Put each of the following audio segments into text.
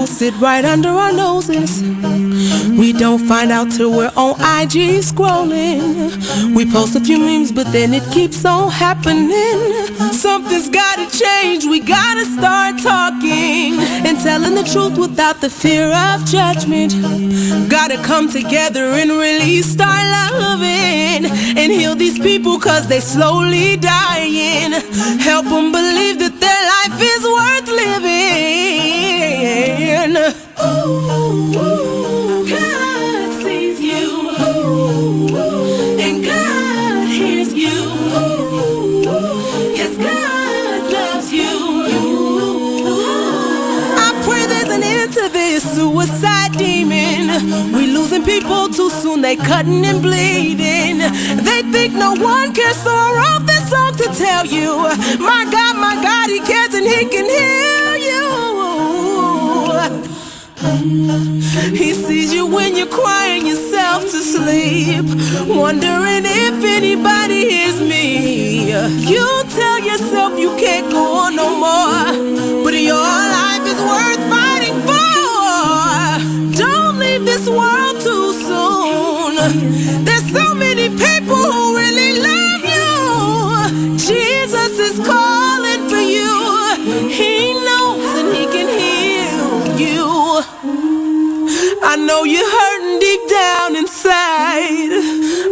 sit right under our noses. We don't find out till we're on IG scrolling. We post a few memes, but then it keeps on happening. Something's gotta change, we gotta start talking and telling the truth without the fear of judgment. Gotta come together and really start loving and heal these people, cause they slowly dying. Help them believe that their life is worth living. Ooh, God sees you, and God hears you. Yes, God loves you. I pray there's an end to this suicide demon. We losing people too soon, they cutting and bleeding. They think no one cares, so I wrote this song to tell you, my God, He cares and He can heal you. He sees you when you're crying yourself to sleep, wondering if anybody hears me. You tell yourself you can't go on no more, but your life is worth fighting for. Don't leave this world too soon. There's so many people who really love you. Jesus is calling for you. He knows and He can heal you. I know you're hurting deep down inside,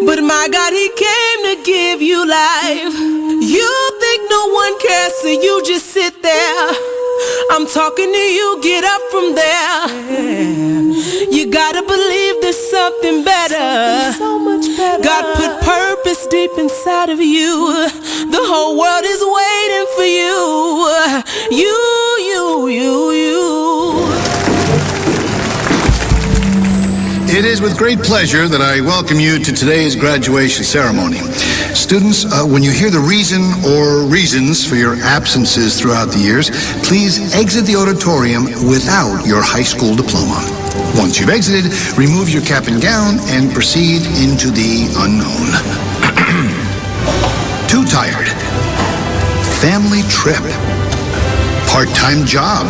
but my God, He came to give you life. You think no one cares, so you just sit there. I'm talking to you, get up from there. You gotta believe there's something better. So much better. God put purpose deep inside of you. The whole world is waiting for you. You. It is with great pleasure that I welcome you to today's graduation ceremony. Students, when you hear the reason or reasons for your absences throughout the years, please exit the auditorium without your high school diploma. Once you've exited, remove your cap and gown and proceed into the unknown. Too tired. Family trip. Part-time job.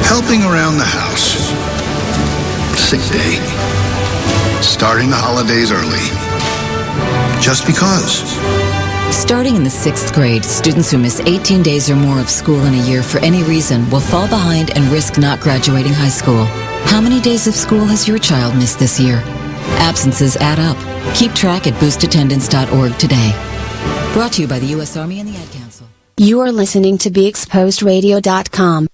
Helping around the house. Sick day. Starting the holidays early. Just because. Starting in the 6th grade, students who miss 18 days or more of school in a year for any reason will fall behind and risk not graduating high school. How many days of school has your child missed this year? Absences add up. Keep track at boostattendance.org today. Brought to you by the U.S. Army and the Ad Council. You are listening to BeExposedRadio.com.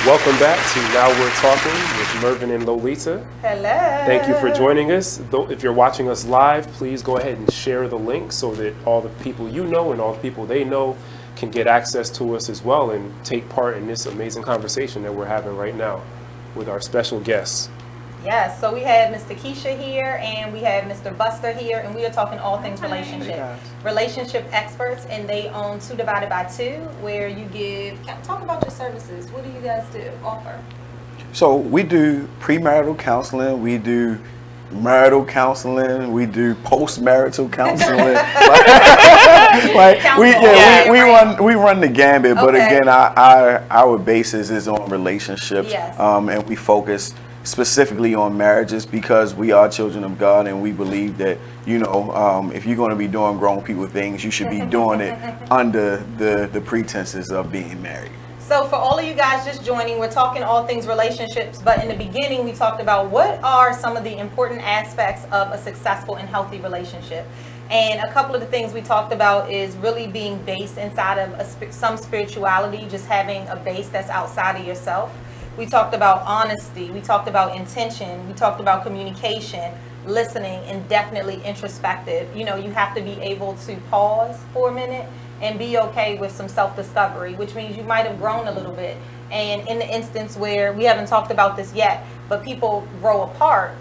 Welcome back to Now We're Talking with Mervin and Lolita. Hello. Thank you for joining us. If you're watching us live, please go ahead and share the link so that all the people you know and all the people they know can get access to us as well and take part in this amazing conversation that we're having right now with our special guests. Yes, so we have Ms. Tekesha here and we have Mr. Buster here, and we are talking all things relationship experts, and they own 2 Divided by 2, where you talk about your services. What do you guys offer? So we do premarital counseling, we do marital counseling, we do post-marital counseling. We run the gambit, but again, our basis is on relationships, and we focus specifically on marriages because we are children of God, and we believe that, if you're going to be doing grown people things, you should be doing it under the pretenses of being married. So for all of you guys just joining, we're talking all things relationships, but in the beginning we talked about what are some of the important aspects of a successful and healthy relationship. And a couple of the things we talked about is really being based inside of some spirituality, just having a base that's outside of yourself. We talked about honesty, we talked about intention, we talked about communication, listening, and definitely introspective. You have to be able to pause for a minute and be okay with some self-discovery, which means you might have grown a little bit. And in the instance where we haven't talked about this yet, but people grow apart,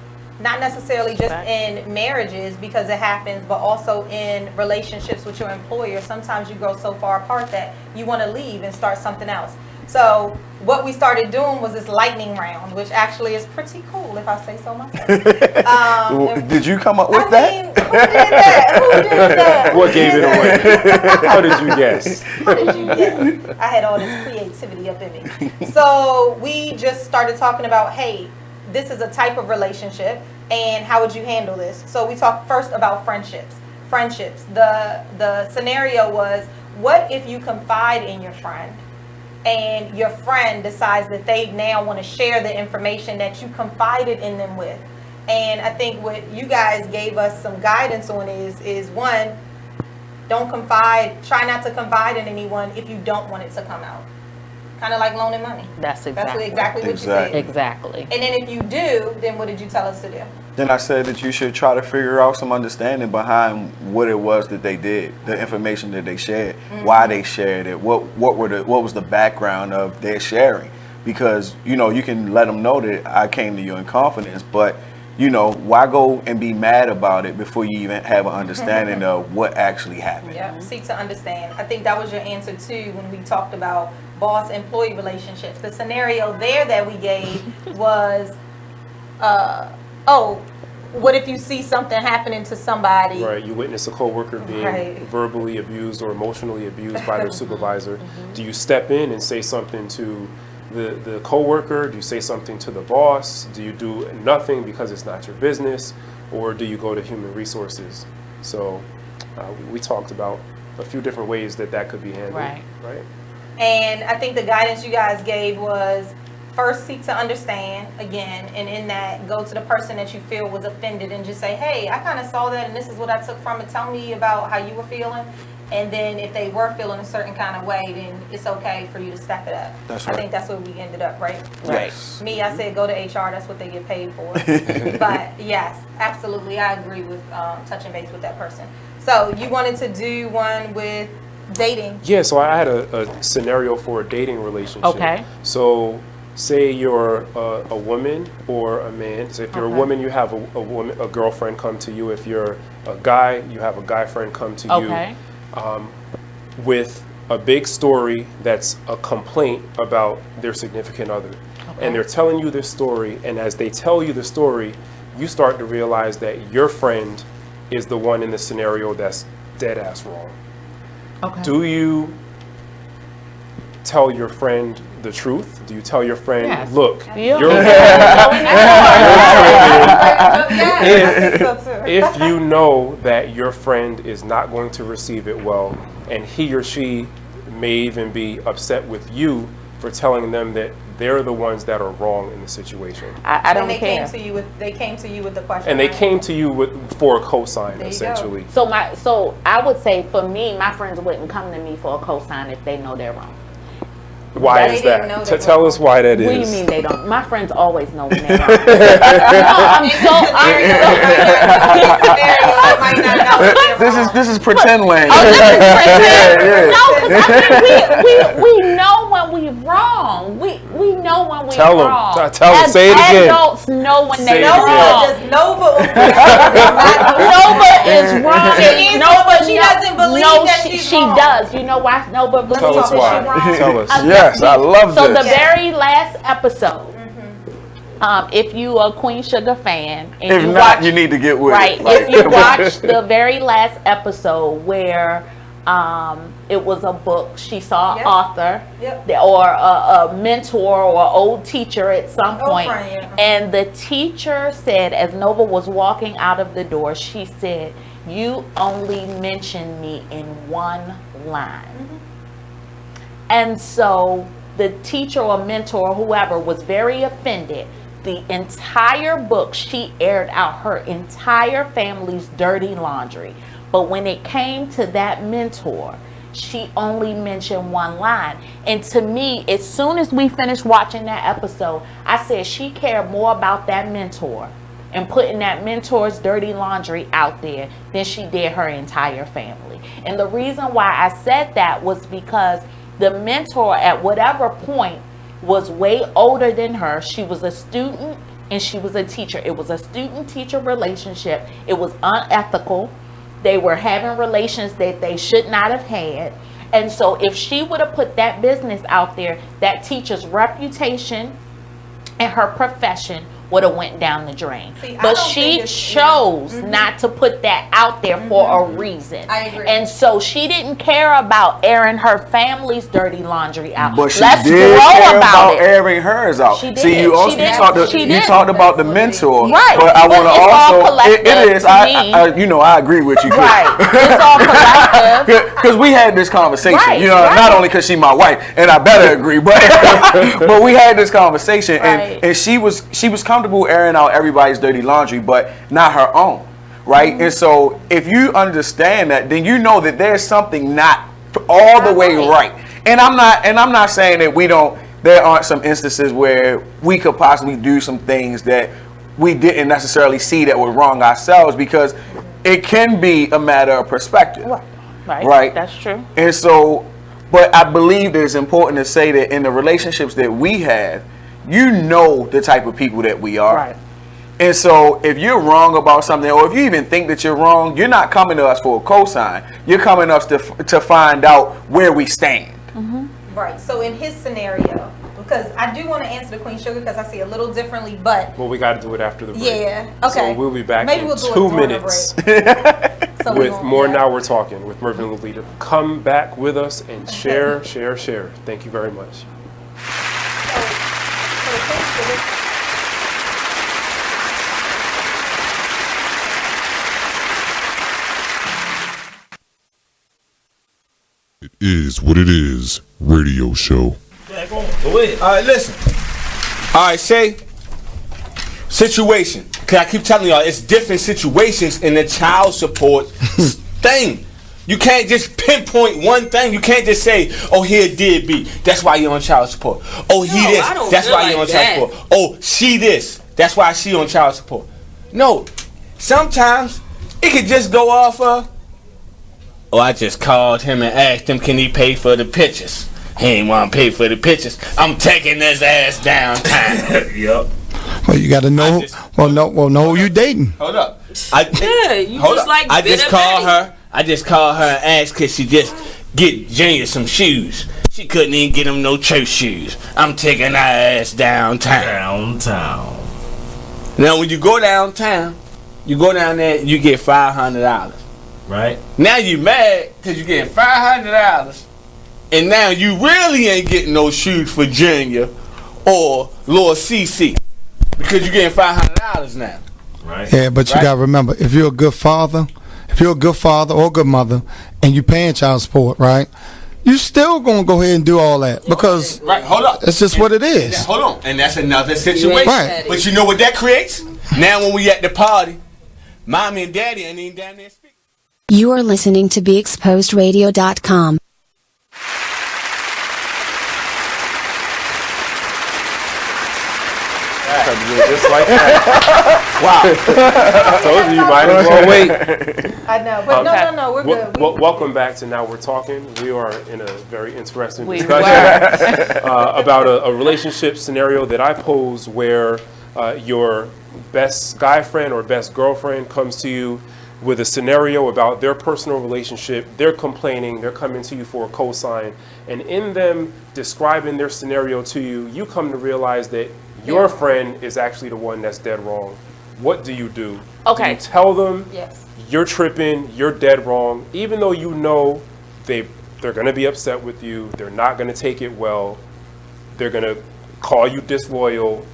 not necessarily just in marriages because it happens, but also in relationships with your employer. Sometimes you grow so far apart that you want to leave and start something else. So what we started doing was this lightning round, which actually is pretty cool, if I say so myself. Did you come up with that? Who did that? Who did that? What gave it away? How did you guess? How did you guess? I had all this creativity up in me. So we just started talking about, hey, this is a type of relationship, and how would you handle this? So we talked first about friendships. The scenario was, what if you confide in your friend and your friend decides that they now want to share the information that you confided in them with? And I think what you guys gave us some guidance on is one, don't confide, try not to confide in anyone if you don't want it to come out. Kind of like loaning money. That's exactly what you said. Exactly. And then if you do, then what did you tell us to do? Then I said that you should try to figure out some understanding behind what it was that they did, the information that they shared, why they shared it, what was the background of their sharing. Because, you know, you can let them know that I came to you in confidence, but, you know, why go and be mad about it before you even have an understanding of what actually happened? Yeah, seek to understand. I think that was your answer too when we talked about boss-employee relationships. The scenario there that we gave was, what if you see something happening to somebody? Right, you witness a coworker being verbally abused or emotionally abused by their supervisor. Do you step in and say something to the coworker? Do you say something to the boss? Do you do nothing because it's not your business? Or do you go to human resources? So we talked about a few different ways that could be handled. Right. And I think the guidance you guys gave was, first, seek to understand, again, and in that, go to the person that you feel was offended and just say, hey, I kind of saw that and this is what I took from it. Tell me about how you were feeling. And then if they were feeling a certain kind of way, then it's okay for you to step it up. That's right. I think that's what we ended up, right? Yes. Me, I said go to HR. That's what they get paid for. But yes, absolutely, I agree with touching base with that person. So you wanted to do one with dating. Yeah, so I had a scenario for a dating relationship. Okay. So say you're a woman or a man. So if you're a woman, you have a girlfriend come to you. If you're a guy, you have a guy friend come to you with a big story that's a complaint about their significant other. And they're telling you this story, and as they tell you the story, you start to realize that your friend is the one in the scenario that's dead ass wrong. Do you tell your friend the truth? Do you tell your friend, look, if you know that your friend is not going to receive it well, and he or she may even be upset with you for telling them that they're the ones that are wrong in the situation. I don't care. They came to you with the question. And they came to you for a cosign, essentially. So I would say, for me, my friends wouldn't come to me for a cosign if they know they're wrong. Why is that? Tell us why that is. What do you mean they don't? My friends always know when they're wrong. This is pretend land. No, because I think we know when we're wrong. We know when we're wrong. Tell them. Say it again. Adults know when they're wrong. Nova is wrong. Nova, she doesn't believe that she's wrong. She does. You know why Nova believes that she's wrong? Tell us. Yes, I love this. So the very last episode, if you are a Queen Sugar fan, and if not, you need to get with it. If you watch the very last episode where it was a book, she saw an author or a mentor or old teacher at some point, and the teacher said, as Nova was walking out of the door, she said, "You only mentioned me in one line." And so the teacher or mentor or whoever was very offended. The entire book, she aired out her entire family's dirty laundry. But when it came to that mentor, she only mentioned one line. And to me, as soon as we finished watching that episode, I said she cared more about that mentor and putting that mentor's dirty laundry out there than she did her entire family. And the reason why I said that was because the mentor at whatever point was way older than her. She was a student and she was a teacher. It was a student-teacher relationship. It was unethical. They were having relations that they should not have had. And so if she would have put that business out there, that teacher's reputation and her profession would have went down the drain. But she chose not to put that out there for a reason. I agree. And so she didn't care about airing her family's dirty laundry out. But she Let's did grow care about it. airing hers out. She did. See, you also talked about the mentor, right? But I want to also. It is. I agree with you. Right. It's all collective. Because we had this conversation. Right, not only because she's my wife, and I better agree, but but we had this conversation, and she was comfortable airing out everybody's dirty laundry, but not her own, right? And so if you understand that, then you know that there's something not all the way right. And I'm not saying that there aren't some instances where we could possibly do some things that we didn't necessarily see that were wrong ourselves, because it can be a matter of perspective. Right? That's true. And so, but I believe that it's important to say that in the relationships that we have, you know the type of people that we are. Right. And so if you're wrong about something, or if you even think that you're wrong, you're not coming to us for a cosign. You're coming to us to find out where we stand. Right. So in his scenario, because I do want to answer the Queen Sugar because I see it a little differently, but... Well, we got to do it after the break. Yeah. Okay. So we'll be back in we'll 2 minutes with more Now We're Talking with Mervin and Lolita. Come back with us and share. Thank you very much. It is what it is. Radio show. Yeah, go ahead. All right, listen. All right, say situation. Cause I keep telling y'all, it's different situations in the child support thing. You can't just pinpoint one thing. You can't just say, "Oh, here did be. That's why you're on child support." Oh, he this. That's why you're on child support. Oh, she this. That's why she on child support. No, sometimes it could just go off of. Oh, I just called him and asked him, can he pay for the pictures? He ain't want to pay for the pictures. I'm taking his ass downtown. Yup. Well, you got to know. Know who you dating. Hold up. I just called her and asked could she just get Junior some shoes. She couldn't even get him no church shoes. I'm taking her ass downtown. Now, when you go downtown, you go down there, you get $500. Right? Now you mad because you getting $500, and now you really ain't getting no shoes for Junior or Lord CC because you getting $500 now. Right? Yeah, but you gotta remember, if you're a good father or a good mother, and you paying child support, right? You still gonna go ahead and do all that because hold up. It's just what it is. Hold on, and that's another situation. Right. But you know what that creates? Now when we at the party, mommy and daddy ain't even down there speaking. You are listening to BeExposedRadio.com. Just like that. Wow. I told you, you might as well wait. I know, but no, we're good. Welcome back to Now We're Talking. We are in a very interesting discussion about a relationship scenario that I pose where your best guy friend or best girlfriend comes to you with a scenario about their personal relationship. They're complaining, they're coming to you for a cosign, and in them describing their scenario to you, you come to realize that your friend is actually the one that's dead wrong. What do you do? Okay. Do you tell them you're tripping, you're dead wrong, even though you know they're going to be upset with you, they're not going to take it well, they're going to call you disloyal?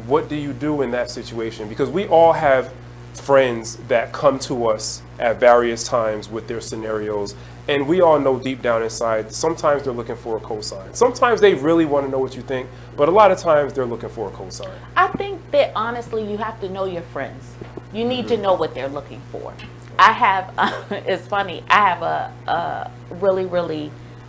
What do you do in that situation? Because we all have friends that come to us at various times with their scenarios, and we all know deep down inside, sometimes they're looking for a cosign. Sometimes they really want to know what you think, but a lot of times they're looking for a cosign. I think that honestly, you have to know your friends. You need to know what they're looking for. I have, it's funny, I have I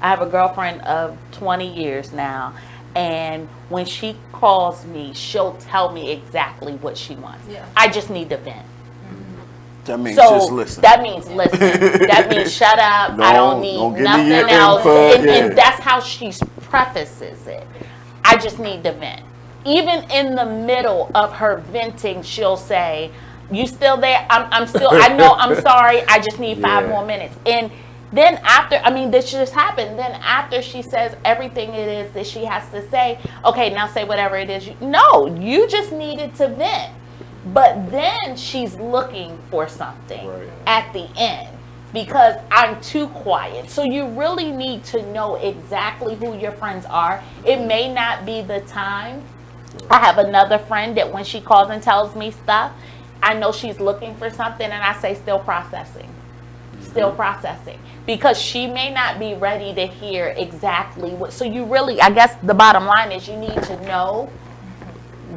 have a girlfriend of 20 years now, and when she calls me, she'll tell me exactly what she wants. Yeah. I just need to vent. That means just listen. That means listen. That means shut up. I don't need nothing else. And that's how she prefaces it. I just need to vent. Even in the middle of her venting, she'll say, "You still there? I'm still. I know. I'm sorry. I just need 5 more minutes." And Then after, this just happened. Then after she says everything it is that she has to say, okay, now say whatever it is. No, you just needed to vent. But then she's looking for something at the end because I'm too quiet. So you really need to know exactly who your friends are. It may not be the time. I have another friend that when she calls and tells me stuff, I know she's looking for something, and I say still processing. Still processing. Because she may not be ready to hear exactly what. So you really, I guess the bottom line is you need to know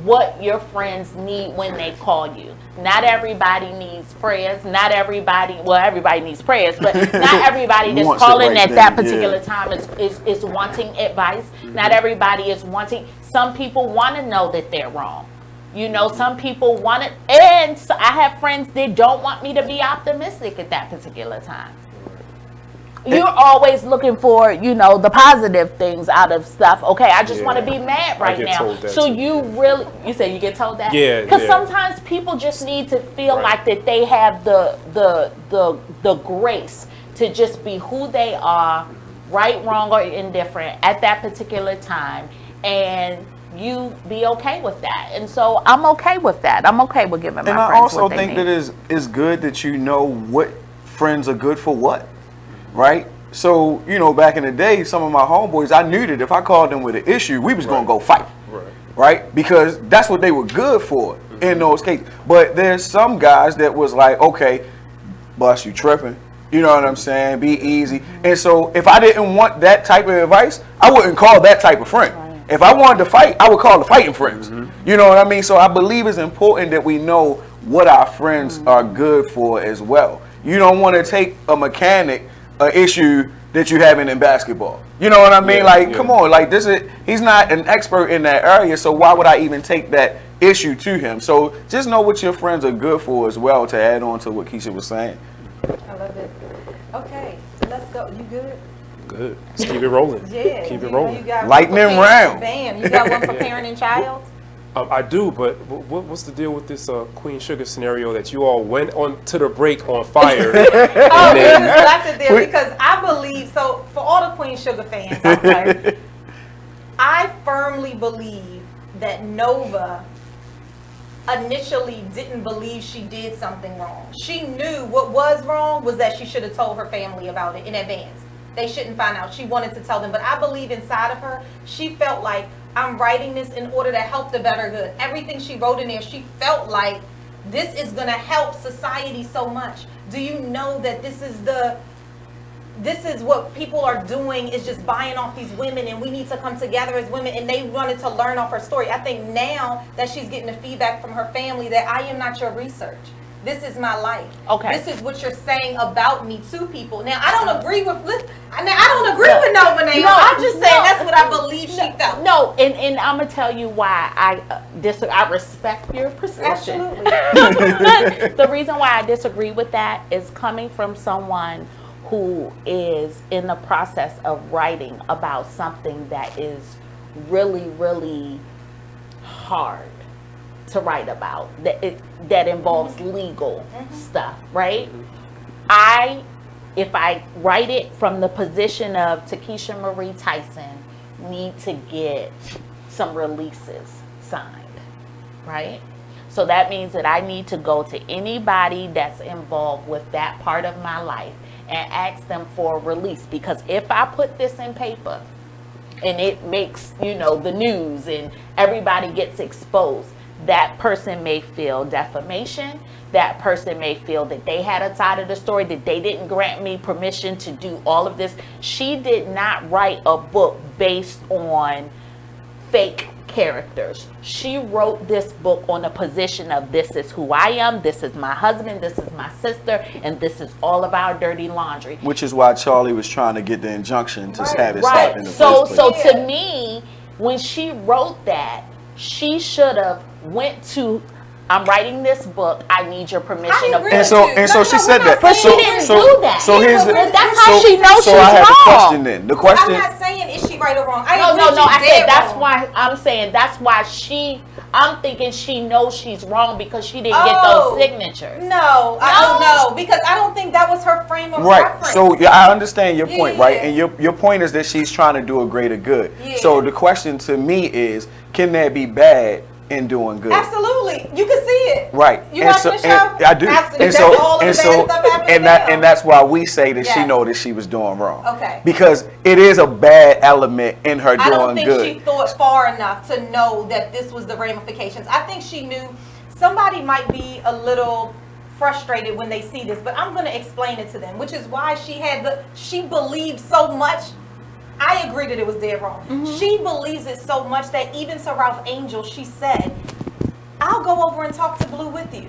what your friends need when they call you. Not everybody needs prayers. Not everybody, well, everybody needs prayers, but not everybody that's calling at that particular time is wanting advice. Not everybody is wanting. Some people want to know that they're wrong. You know, some people want it, and so I have friends that don't want me to be optimistic at that particular time. You're always looking for, the positive things out of stuff. Okay, I just want to be mad right now. So you say you get told that? Yeah. Because sometimes people just need to feel like that they have the grace to just be who they are, right, wrong, or indifferent at that particular time, and you be okay with that. And so I'm okay with that. I'm okay with giving my friends what they need. And I also think that it's good that you know what friends are good for what, right? So, back in the day, some of my homeboys, I knew that if I called them with an issue, we was going to go fight, right? Because that's what they were good for in those cases. But there's some guys that was like, okay, boss, you tripping. You know what I'm saying? Be easy. And so if I didn't want that type of advice, I wouldn't call that type of friend. If I wanted to fight, I would call the fighting friends. You know what I mean? So I believe it's important that we know what our friends are good for as well. You don't want to take a mechanic an issue that you having in basketball. You know what I mean? Come on, he's not an expert in that area, so why would I even take that issue to him? So just know what your friends are good for as well, to add on to what Keisha was saying. I love it. Okay, so let's go. You good? Good. Let's keep it rolling. Yeah. Keep it rolling. Lightning round. Bam. You got one for parent and child? I do, but what's the deal with this Queen Sugar scenario that you all went on to the break on fire? Because I believe, so for all the Queen Sugar fans out there, I firmly believe that Nova initially didn't believe she did something wrong. She knew what was wrong was that she should have told her family about it in advance. They shouldn't find out. She wanted to tell them. But I believe inside of her, she felt like, I'm writing this in order to help the better good. Everything she wrote in there, she felt like this is going to help society so much. Do you know that this is what people are doing, is just buying off these women, and we need to come together as women, and they wanted to learn off her story. I think now that she's getting the feedback from her family that I am not your research. This is my life. Okay. This is what you're saying about me to people. Now, I don't agree with Nova now. I'm just saying that's what I believe she felt. No, and I'm going to tell you why I respect your position. Absolutely. The reason why I disagree with that is coming from someone who is in the process of writing about something that is really, really hard to write about, that involves legal stuff, right? If I write it from the position of Tekesha Marie Tyson, need to get some releases signed, right? So that means that I need to go to anybody that's involved with that part of my life and ask them for a release, because if I put this in paper and it makes, the news and everybody gets exposed, that person may feel defamation. That person may feel that they had a side of the story, that they didn't grant me permission to do all of this. She did not write a book based on fake characters. She wrote this book on a position of, this is who I am, this is my husband, this is my sister, and this is all of our dirty laundry. Which is why Charlie was trying to get the injunction to have it stop in the first place. So to me, when she wrote that, she should have went to, I'm writing this book, I need your permission. And so she said that. But she didn't do that. So here's that's how she knows she's wrong. So I have a question then. The question. I'm not saying is she right or wrong. No. I said that's why I'm saying that's why I'm thinking she knows she's wrong because she didn't get those signatures. No, I don't know because I don't think that was her frame of reference. So I understand your point, right? And your point is that she's trying to do a greater good. Yeah. So the question to me is, can that be bad in doing good? Absolutely, you can see it. Right. You watching the show? I do. And that's why we say that she know that she was doing wrong. Okay. Because it is a bad element in her doing good. I don't think she thought far enough to know that this was the ramifications. I think she knew somebody might be a little frustrated when they see this, but I'm going to explain it to them, which is why she believed so much. I agree that it was dead wrong. Mm-hmm. She believes it so much that even to Ralph Angel, she said, I'll go over and talk to Blue with you.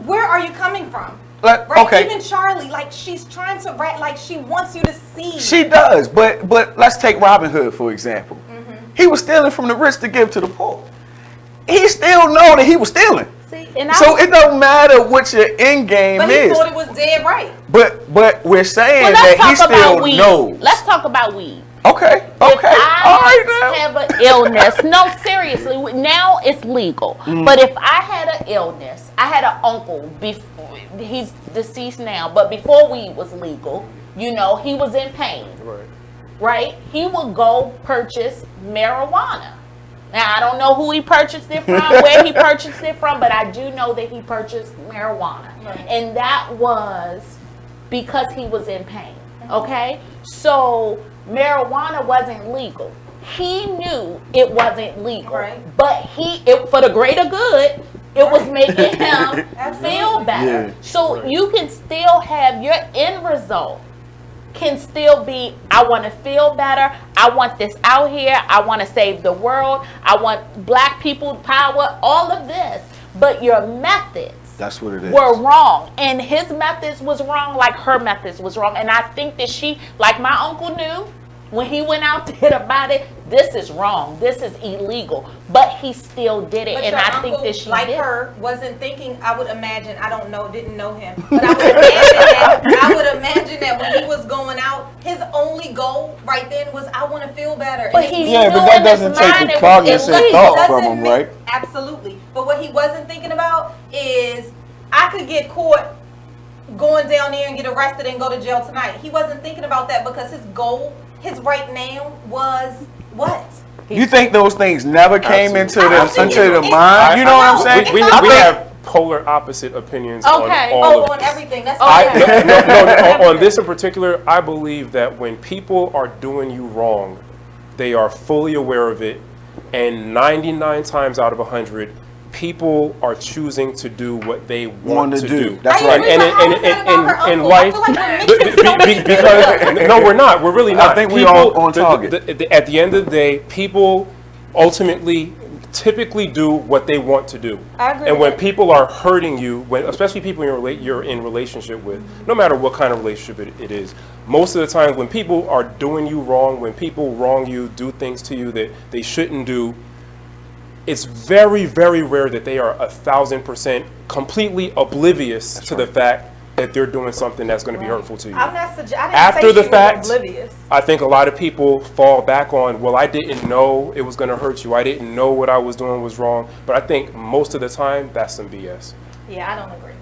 Where are you coming from? Right? Okay. Even Charlie, like she's trying to like she wants you to see. She does, but let's take Robin Hood for example. Mm-hmm. He was stealing from the rich to give to the poor. He still know that he was stealing. See, so it don't matter what your end game is. But he thought it was dead right. But we're saying that he still knows. Let's talk about weed. Okay. If I have an illness, no, seriously, now it's legal. But if I had an illness, I had an uncle, he's deceased now, but before weed was legal, he was in pain. Right? He would go purchase marijuana. Now, I don't know who he purchased it from, where he purchased it from, but I do know that he purchased marijuana. Right. And that was because he was in pain. Okay? So, marijuana wasn't legal. He knew it wasn't legal. Right. But for the greater good, it was making him feel better. Yeah. So, you can still have your end result. Can still be, I want to feel better, I want this out here, I want to save the world, I want black people power, all of this, but your methods That's what it is. Were wrong. And his methods was wrong like her methods was wrong. And I think that she, like my uncle knew, when he went out there about it, this is wrong. This is illegal. But he still did it. But and I think that she like did. her wasn't thinking, I would imagine, I don't know, didn't know him. But I would imagine that when he was going out, his only goal right then was, I want to feel better. But he but that doesn't take the cognizant thought from him, right? Absolutely. But what he wasn't thinking about is, I could get caught going down there and get arrested and go to jail tonight. He wasn't thinking about that because his goal, his right now was what? You think those things never came into the mind? You know what I'm saying? We have polar opposite opinions on all of on everything. That's no, on this in particular, I believe that when people are doing you wrong, they are fully aware of it, and 99 times out of 100, people are choosing to do what they want to do. That's right. And in life, because no, we're not. We're really not. I think we're all on target. At the end of the day, people ultimately typically do what they want to do. I agree. And when people are hurting you, especially people you're in relationship with, no matter what kind of relationship it is, most of the time when people are doing you wrong, when people wrong you, do things to you that they shouldn't do, it's very, very rare that they are 1,000% completely oblivious to the fact that they're doing something that's going to be hurtful to you. I'm not After the fact, I think a lot of people fall back on, well, I didn't know it was going to hurt you. I didn't know what I was doing was wrong. But I think most of the time, that's some BS. Yeah, I don't agree.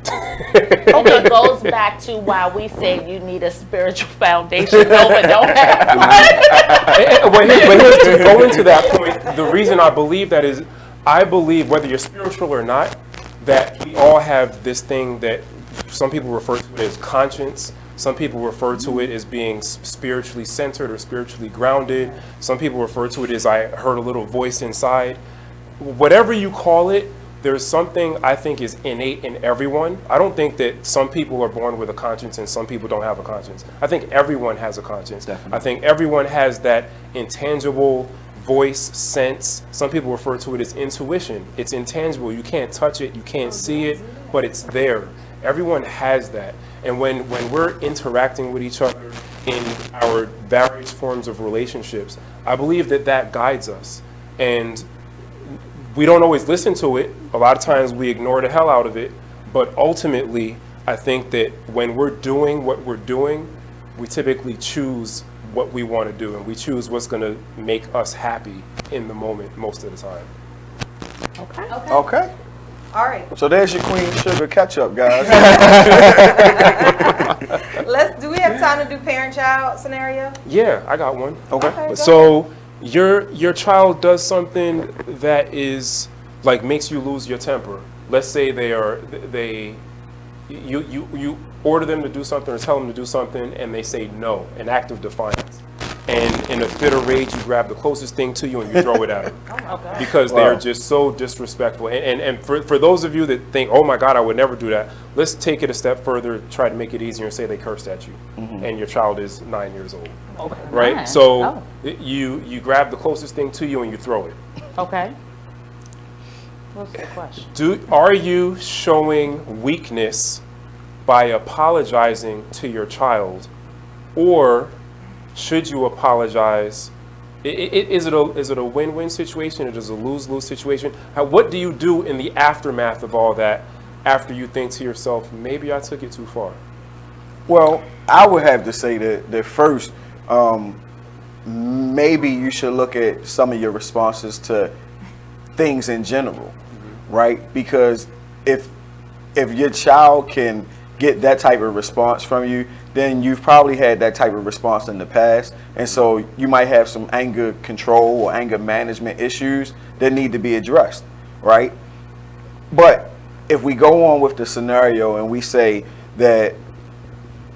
And it goes back to why we say you need a spiritual foundation. No, but don't have one. But here's to go into that point. The reason I believe that is, I believe whether you're spiritual or not, that we all have this thing that some people refer to it as conscience. Some people refer to it as being spiritually centered or spiritually grounded. Some people refer to it as, I heard a little voice inside. Whatever you call it, there's something I think is innate in everyone. I don't think that some people are born with a conscience and some people don't have a conscience. I think everyone has a conscience. Definitely. I think everyone has that intangible voice, sense. Some people refer to it as intuition. It's intangible. You can't touch it, you can't see it, but it's there. Everyone has that. And when we're interacting with each other in our various forms of relationships, I believe that guides us. And we don't always listen to it. A lot of times we ignore the hell out of it. But ultimately, I think that when we're doing what we're doing, we typically choose what we want to do, and we choose what's going to make us happy in the moment most of the time. Okay. All right. So there's your Queen Sugar catch-up, guys. Do we have time to do parent-child scenario? Yeah, I got one. Okay. So your child does something that is like makes you lose your temper. Let's say you order them to do something or tell them to do something and they say no, an act of defiance. And in a fit of rage, you grab the closest thing to you and you throw it at them. Because they are just so disrespectful. And for those of you that think, oh my God, I would never do that, let's take it a step further, try to make it easier and say they cursed at you. And your child is 9 years old. Right? Nice. So you grab the closest thing to you and you throw it. Okay. What's the question? Are you showing weakness by apologizing to your child, or should you apologize? Is it a win-win situation? It is a lose-lose situation? What do you do in the aftermath of all that after you think to yourself, maybe I took it too far? Well, I would have to say that first, maybe you should look at some of your responses to things in general, right? Because if your child can get that type of response from you, then you've probably had that type of response in the past. And so you might have some anger control or anger management issues that need to be addressed, right? But if we go on with the scenario and we say that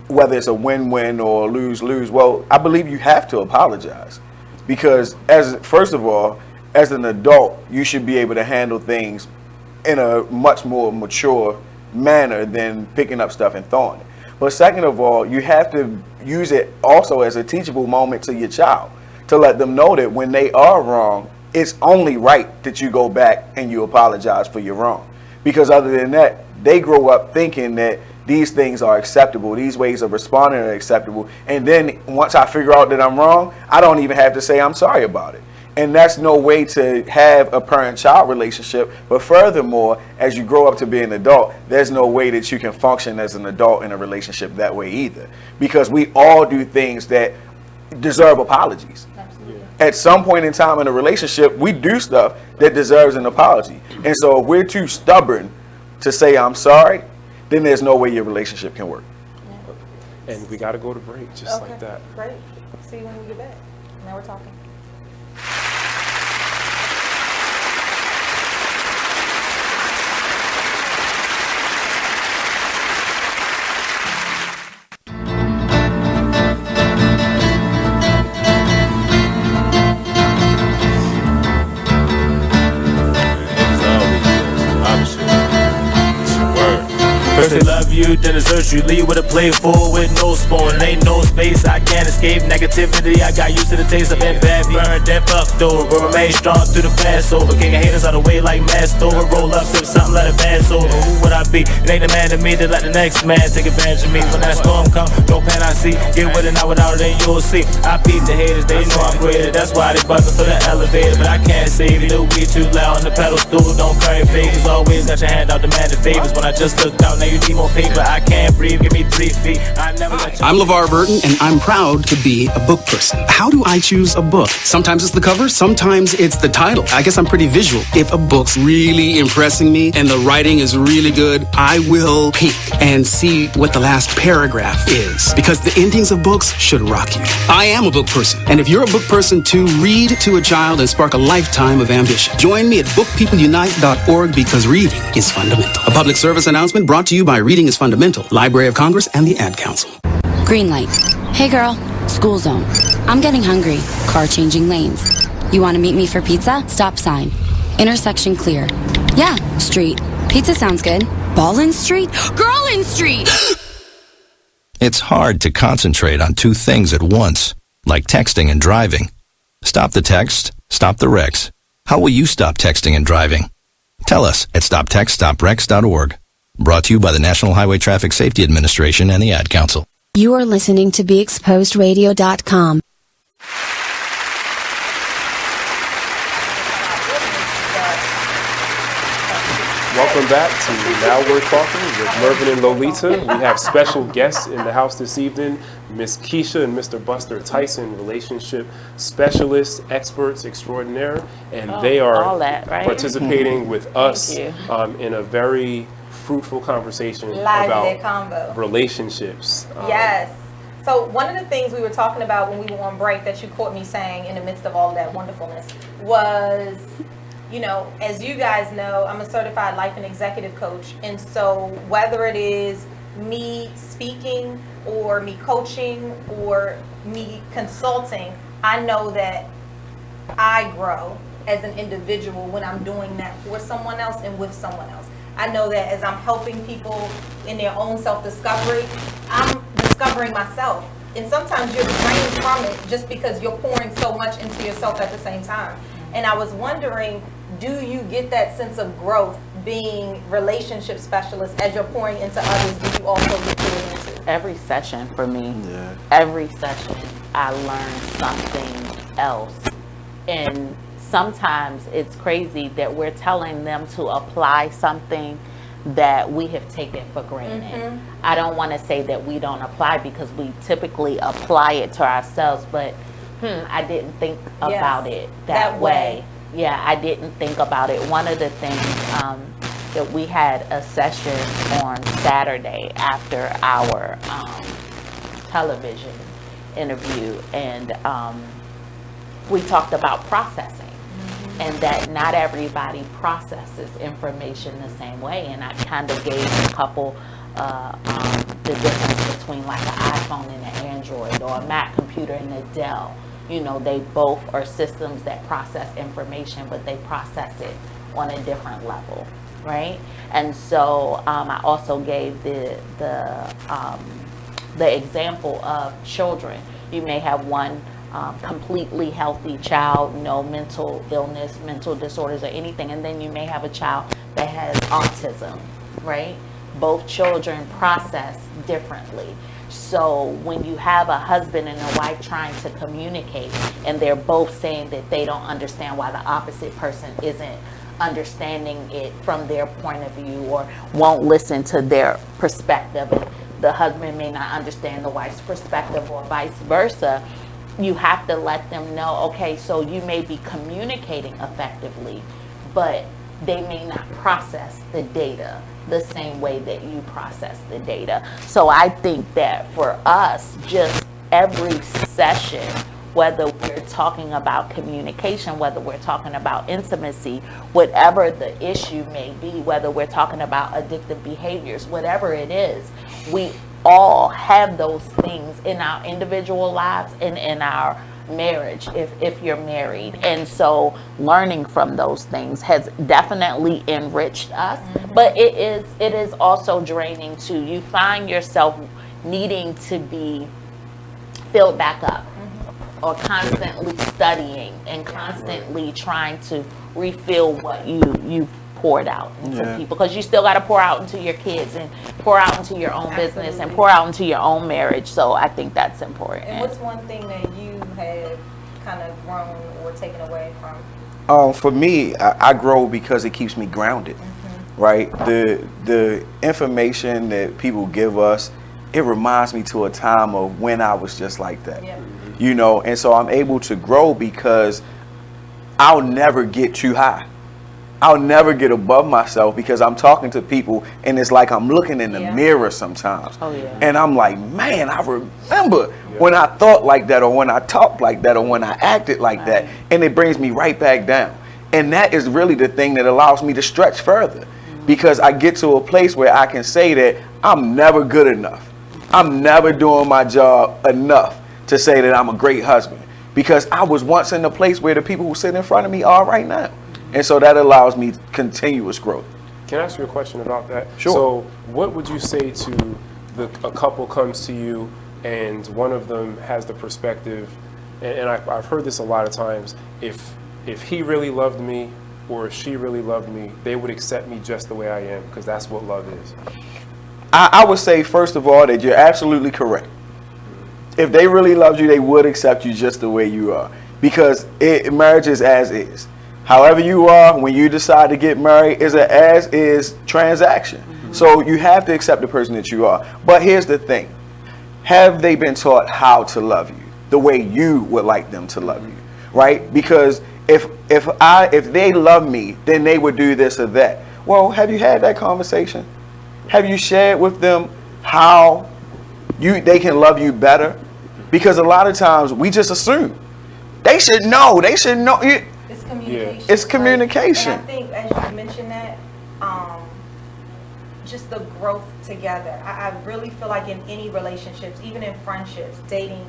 whether it's a win-win or lose-lose, well, I believe you have to apologize. Because first of all, as an adult, you should be able to handle things in a much more mature manner than picking up stuff and throwing it. But second of all, you have to use it also as a teachable moment to your child, to let them know that when they are wrong, it's only right that you go back and you apologize for your wrong. Because other than that, they grow up thinking that these things are acceptable, these ways of responding are acceptable, and then once I figure out that I'm wrong, I don't even have to say I'm sorry about it. And that's no way to have a parent-child relationship. But furthermore, as you grow up to be an adult, there's no way that you can function as an adult in a relationship that way either. Because we all do things that deserve apologies. Absolutely. At some point in time in a relationship, we do stuff that deserves an apology. And so if we're too stubborn to say I'm sorry, then there's no way your relationship can work. Yeah. And we got to go to break just like that. Great. See you when we get back. Now we're talking. First they love you, then desert you. Leave with a plate full with no spoon. Ain't no space, I can't escape negativity. I got used to the taste of been bad, burned, then fucked over. But remain strong through the Passover. Kicking haters out of the way like masked over. Roll up, sip something, let it pass over. Who would I be? It ain't a man to me to let the next man take advantage of me. When that storm come, no pan I see. Get with it, not without it, then you'll see. I beat the haters, they know I'm greater. That's why they buzzing for the elevator. But I can't save you, the weed too loud on the pedal stool. Don't carry fakers, always got your hand out demanding favors. When I just looked out, now you need more paper. I can't breathe, give me 3 feet. I never let you. I'm LeVar Burton, and I'm proud to be a book person. How do I choose a book? Sometimes it's the cover, sometimes it's the title. I guess I'm pretty visual. If a book's really impressing me and the writing is really good, I will peek and see what the last paragraph is, because the endings of books should rock you. I am a book person, and if you're a book person too, read to a child and spark a lifetime of ambition. Join me at bookpeopleunite.org, because reading is fundamental. A public service announcement brought to you by Reading is Fundamental, Library of Congress, and the Ad Council. Green light. Hey girl, school zone. I'm getting hungry. Car changing lanes. You want to meet me for pizza? Stop sign. Intersection clear. Yeah, street. Pizza sounds good. Ballin Street? Girlin Street! It's hard to concentrate on two things at once, like texting and driving. Stop the text, stop the wrecks. How will you stop texting and driving? Tell us at stoptextstoprex.org. Brought to you by the National Highway Traffic Safety Administration and the Ad Council. You are listening to BeExposedRadio.com. Welcome back to Now We're Talking with Mervin and Lolita. We have special guests in the house this evening, Miss Tekesha and Mr. Buster Tyson, relationship specialists, experts extraordinaire, and they are participating with us in a very fruitful conversation about relationships. Yes. So one of the things we were talking about when we were on break that you caught me saying in the midst of all that wonderfulness was, you know, as you guys know, I'm a certified life and executive coach. And so whether it is me speaking or me coaching or me consulting, I know that I grow as an individual when I'm doing that for someone else and with someone else. I know that as I'm helping people in their own self-discovery, I'm discovering myself. And sometimes you're drained from it just because you're pouring so much into yourself at the same time. And I was wondering, do you get that sense of growth being relationship specialist as you're pouring into others? Do you also get poured into? Every session for me, every session, I learn something else. And sometimes it's crazy that we're telling them to apply something that we have taken for granted. I don't want to say that we don't apply because we typically apply it to ourselves, but I didn't think about it that way. Yeah, I didn't think about it. One of the things that we had a session on Saturday after our television interview, and we talked about processing. And that not everybody processes information the same way. And I kind of gave a couple the difference between like an iPhone and an Android, or a Mac computer and a Dell. You know, they both are systems that process information, but they process it on a different level, right? And so I also gave the example of children. You may have one completely healthy child, no mental illness, mental disorders, or anything, and then you may have a child that has autism, right? Both children process differently. So when you have a husband and a wife trying to communicate, and they're both saying that they don't understand why the opposite person isn't understanding it from their point of view, or won't listen to their perspective, and the husband may not understand the wife's perspective, or vice versa, you have to let them know, okay, so you may be communicating effectively, but they may not process the data the same way that you process the data. So I think that for us, just every session, whether we're talking about communication, whether we're talking about intimacy, whatever the issue may be, whether we're talking about addictive behaviors, whatever it is, we all have those things in our individual lives and in our marriage if you're married. And so learning from those things has definitely enriched us, but it is also draining too. You find yourself needing to be filled back up, or constantly studying and constantly trying to refill what you've poured out into people, because you still got to pour out into your kids and pour out into your own business and pour out into your own marriage. So I think that's important. And what's one thing that you have kind of grown or taken away from? For me, I grow because it keeps me grounded, right? The information that people give us, it reminds me to a time of when I was just like that, you know, and so I'm able to grow because I'll never get too high. I'll never get above myself, because I'm talking to people and it's like I'm looking in the mirror sometimes. And I'm like, man, I remember when I thought like that, or when I talked like that, or when I acted like that, and it brings me right back down. And that is really the thing that allows me to stretch further, because I get to a place where I can say that I'm never good enough. I'm never doing my job enough to say that I'm a great husband, because I was once in a place where the people who sit in front of me are right now. And so that allows me continuous growth. Can I ask you a question about that? Sure. So what would you say to a couple comes to you and one of them has the perspective, and I've heard this a lot of times, if he really loved me or if she really loved me, they would accept me just the way I am, because that's what love is. I would say, first of all, that you're absolutely correct. If they really loved you, they would accept you just the way you are, because marriage is as is. However you are, when you decide to get married, is an as-is transaction. So you have to accept the person that you are. But here's the thing. Have they been taught how to love you the way you would like them to love you, right? Because if they love me, then they would do this or that. Well, have you had that conversation? Have you shared with them how they can love you better? Because a lot of times we just assume they should know. They should know. It's communication. It's communication. And I think, as you mentioned that, just the growth together. I really feel like in any relationships, even in friendships, dating,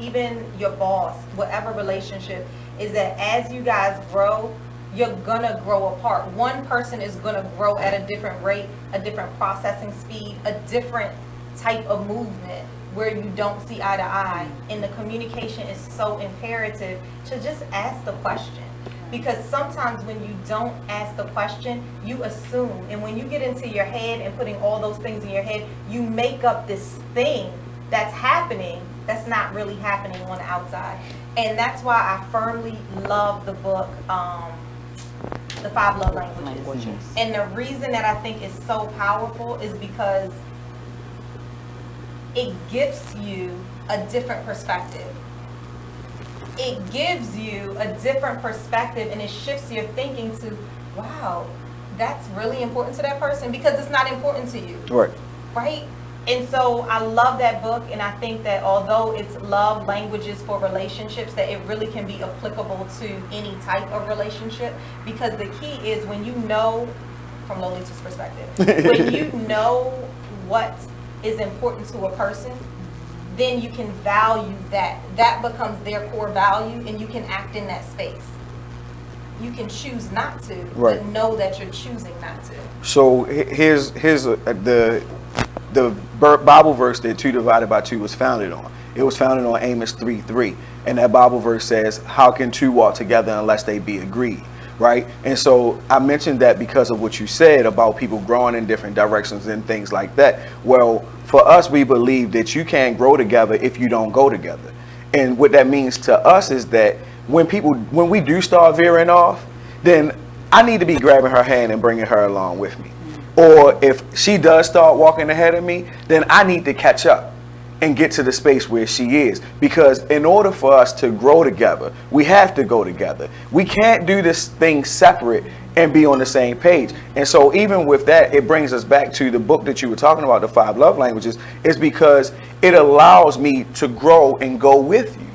even your boss, whatever relationship, is that as you guys grow, you're gonna grow apart. One person is gonna grow at a different rate, a different processing speed, a different type of movement where you don't see eye to eye. And the communication is so imperative to just ask the question. Because sometimes when you don't ask the question, you assume. And when you get into your head and putting all those things in your head, you make up this thing that's happening that's not really happening on the outside. And that's why I firmly love the book, The 5 Love Languages. And the reason that I think it's so powerful is because it gives you a different perspective. It gives you a different perspective, and it shifts your thinking to, wow, that's really important to that person, because it's not important to you. Right? And so I love that book, and I think that although it's love languages for relationships, that it really can be applicable to any type of relationship, because the key is when you know, from Lolita's perspective, when you know what is important to a person, then you can value that. That becomes their core value, and you can act in that space. You can choose not to, but know that you're choosing not to. So here's the Bible verse that 2 divided by 2 was founded on. It was founded on Amos 3:3, and that Bible verse says, "How can two walk together unless they be agreed?" Right? And so I mentioned that because of what you said about people growing in different directions and things like that. Well, for us, we believe that you can't grow together if you don't go together. And what that means to us is that when we do start veering off, then I need to be grabbing her hand and bringing her along with me. Or if she does start walking ahead of me, then I need to catch up and get to the space where she is. Because in order for us to grow together, we have to go together. We can't do this thing separate and be on the same page. And so even with that, it brings us back to the book that you were talking about, The 5 Love Languages, is because it allows me to grow and go with you.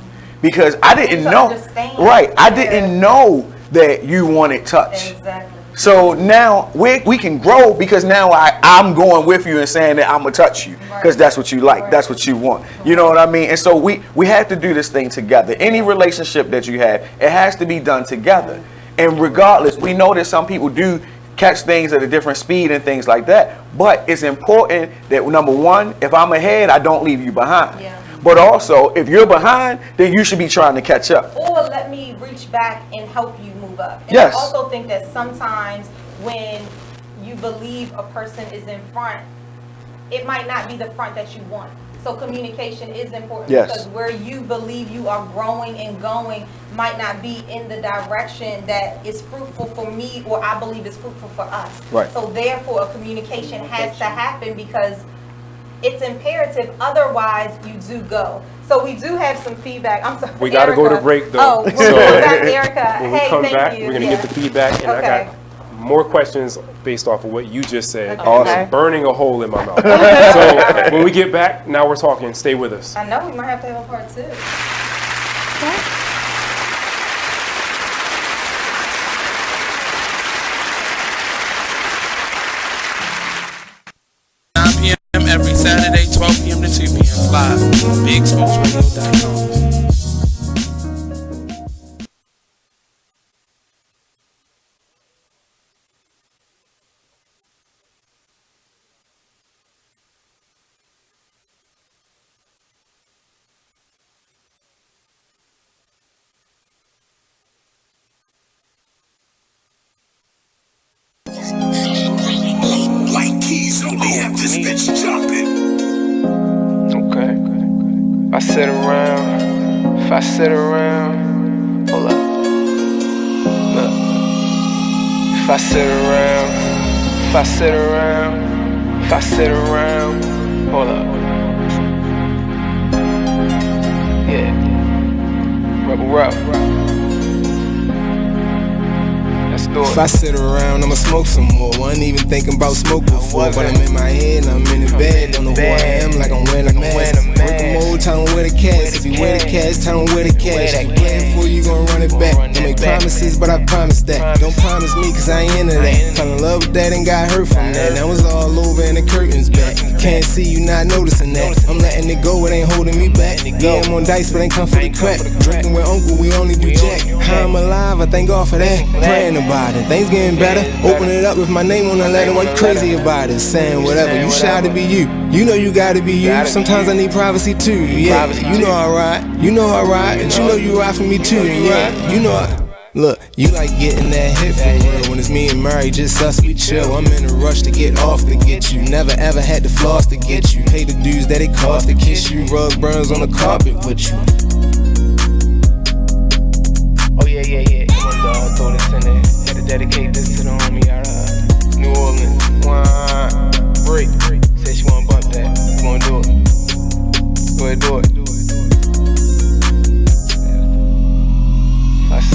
Because I didn't know, I didn't know that you wanted touch. Exactly. So now we can grow, because now I'm going with you and saying that I'm going to touch you because that's what you like. That's what you want. You know what I mean? And so we have to do this thing together. Any relationship that you have, it has to be done together. And regardless, we know that some people do catch things at a different speed and things like that. But it's important that, number one, if I'm ahead, I don't leave you behind. Yeah. But also, if you're behind, then you should be trying to catch up. Or let me reach back and help you move up. And Yes. I also think that sometimes when you believe a person is in front, it might not be the front that you want. So communication is important, Yes. because where you believe you are growing and going might not be in the direction that is fruitful for me, or I believe is fruitful for us. Right. So therefore, a communication has to happen, because it's imperative. Otherwise, you do go. So we do have some feedback. I'm sorry. We got to go to break, though. Oh, we'll go back, Erica. When we Hey, come thank back, you. we're going to get the feedback, and Okay. I got more questions based off of what you just said. Okay. Awesome. It's burning a hole in my mouth. So when we get back, now we're talking. Stay with us. I know we might have to have a part 2. Every Saturday, 12 p.m. to 2 p.m. live on BigSmoothRadio.com. White keys only have this bitch jumping. Okay. If I sit around, hold up. Look. If I sit around, if I sit around, if I sit around, hold up. Yeah. Rebel Rock. Let's do it. If I sit around, I'ma smoke some more. Wasn't even thinking about smoke before, but I'm in my head and I'm in the bed. Don't know who I am, like I'm wearing a mask. Working mode, tell them where the cash. If you wear the cash, tell them where the cash. If you playing for you, gon' run it back. Don't make promises, but I promise that. Don't promise me, cause I ain't into that. Fell in love with that and got hurt from that. That was all over and the curtains back. Can't see you not noticing that. I'm letting it go, it ain't holding me back. Yeah, I'm on dice, but ain't come for the crack. Drinking with uncle, we only do jack. How I'm alive, I thank God for that. Praying about it, things getting better. Open it up with my name on the letter. Why you crazy about it? Saying whatever, you shy to be you. You know you gotta be you. Sometimes I need privacy too. Yeah, you know I ride. You know I ride, and you know you ride for me too. Yeah, you know I. Look, you like getting that hit for real. When it's me and Murray, just us, we chill. I'm in a rush to get off to get you. Never ever had to floss to get you. Pay the dues that it cost to kiss you. Rug burns on the carpet with you. Oh yeah, yeah, yeah. Come on, dog. Throw this in there. Had to dedicate this to the homie out of New Orleans. Break. Said she wanna bump that. We gonna do it. Go ahead, do it.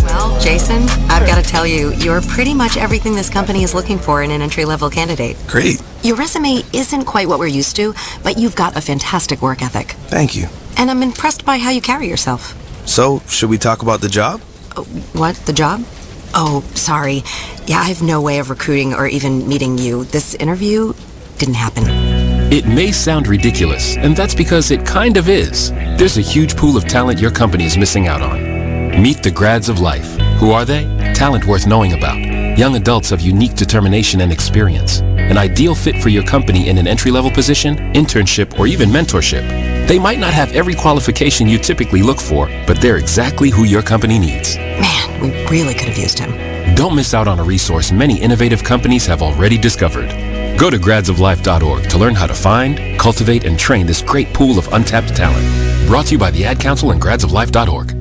Well, Jason, I've got to tell you, you're pretty much everything this company is looking for in an entry-level candidate. Great. Your resume isn't quite what we're used to, but you've got a fantastic work ethic. Thank you. And I'm impressed by how you carry yourself. So, should we talk about the job? What? The job? Oh, sorry. Yeah, I have no way of recruiting or even meeting you. This interview didn't happen. It may sound ridiculous, and that's because it kind of is. There's a huge pool of talent your company is missing out on. Meet the grads of life. Who are they? Talent worth knowing about. Young adults of unique determination and experience. An ideal fit for your company in an entry-level position, internship, or even mentorship. They might not have every qualification you typically look for, but they're exactly who your company needs. Man, we really could have used him. Don't miss out on a resource many innovative companies have already discovered. Go to gradsoflife.org to learn how to find, cultivate, and train this great pool of untapped talent. Brought to you by the Ad Council and gradsoflife.org.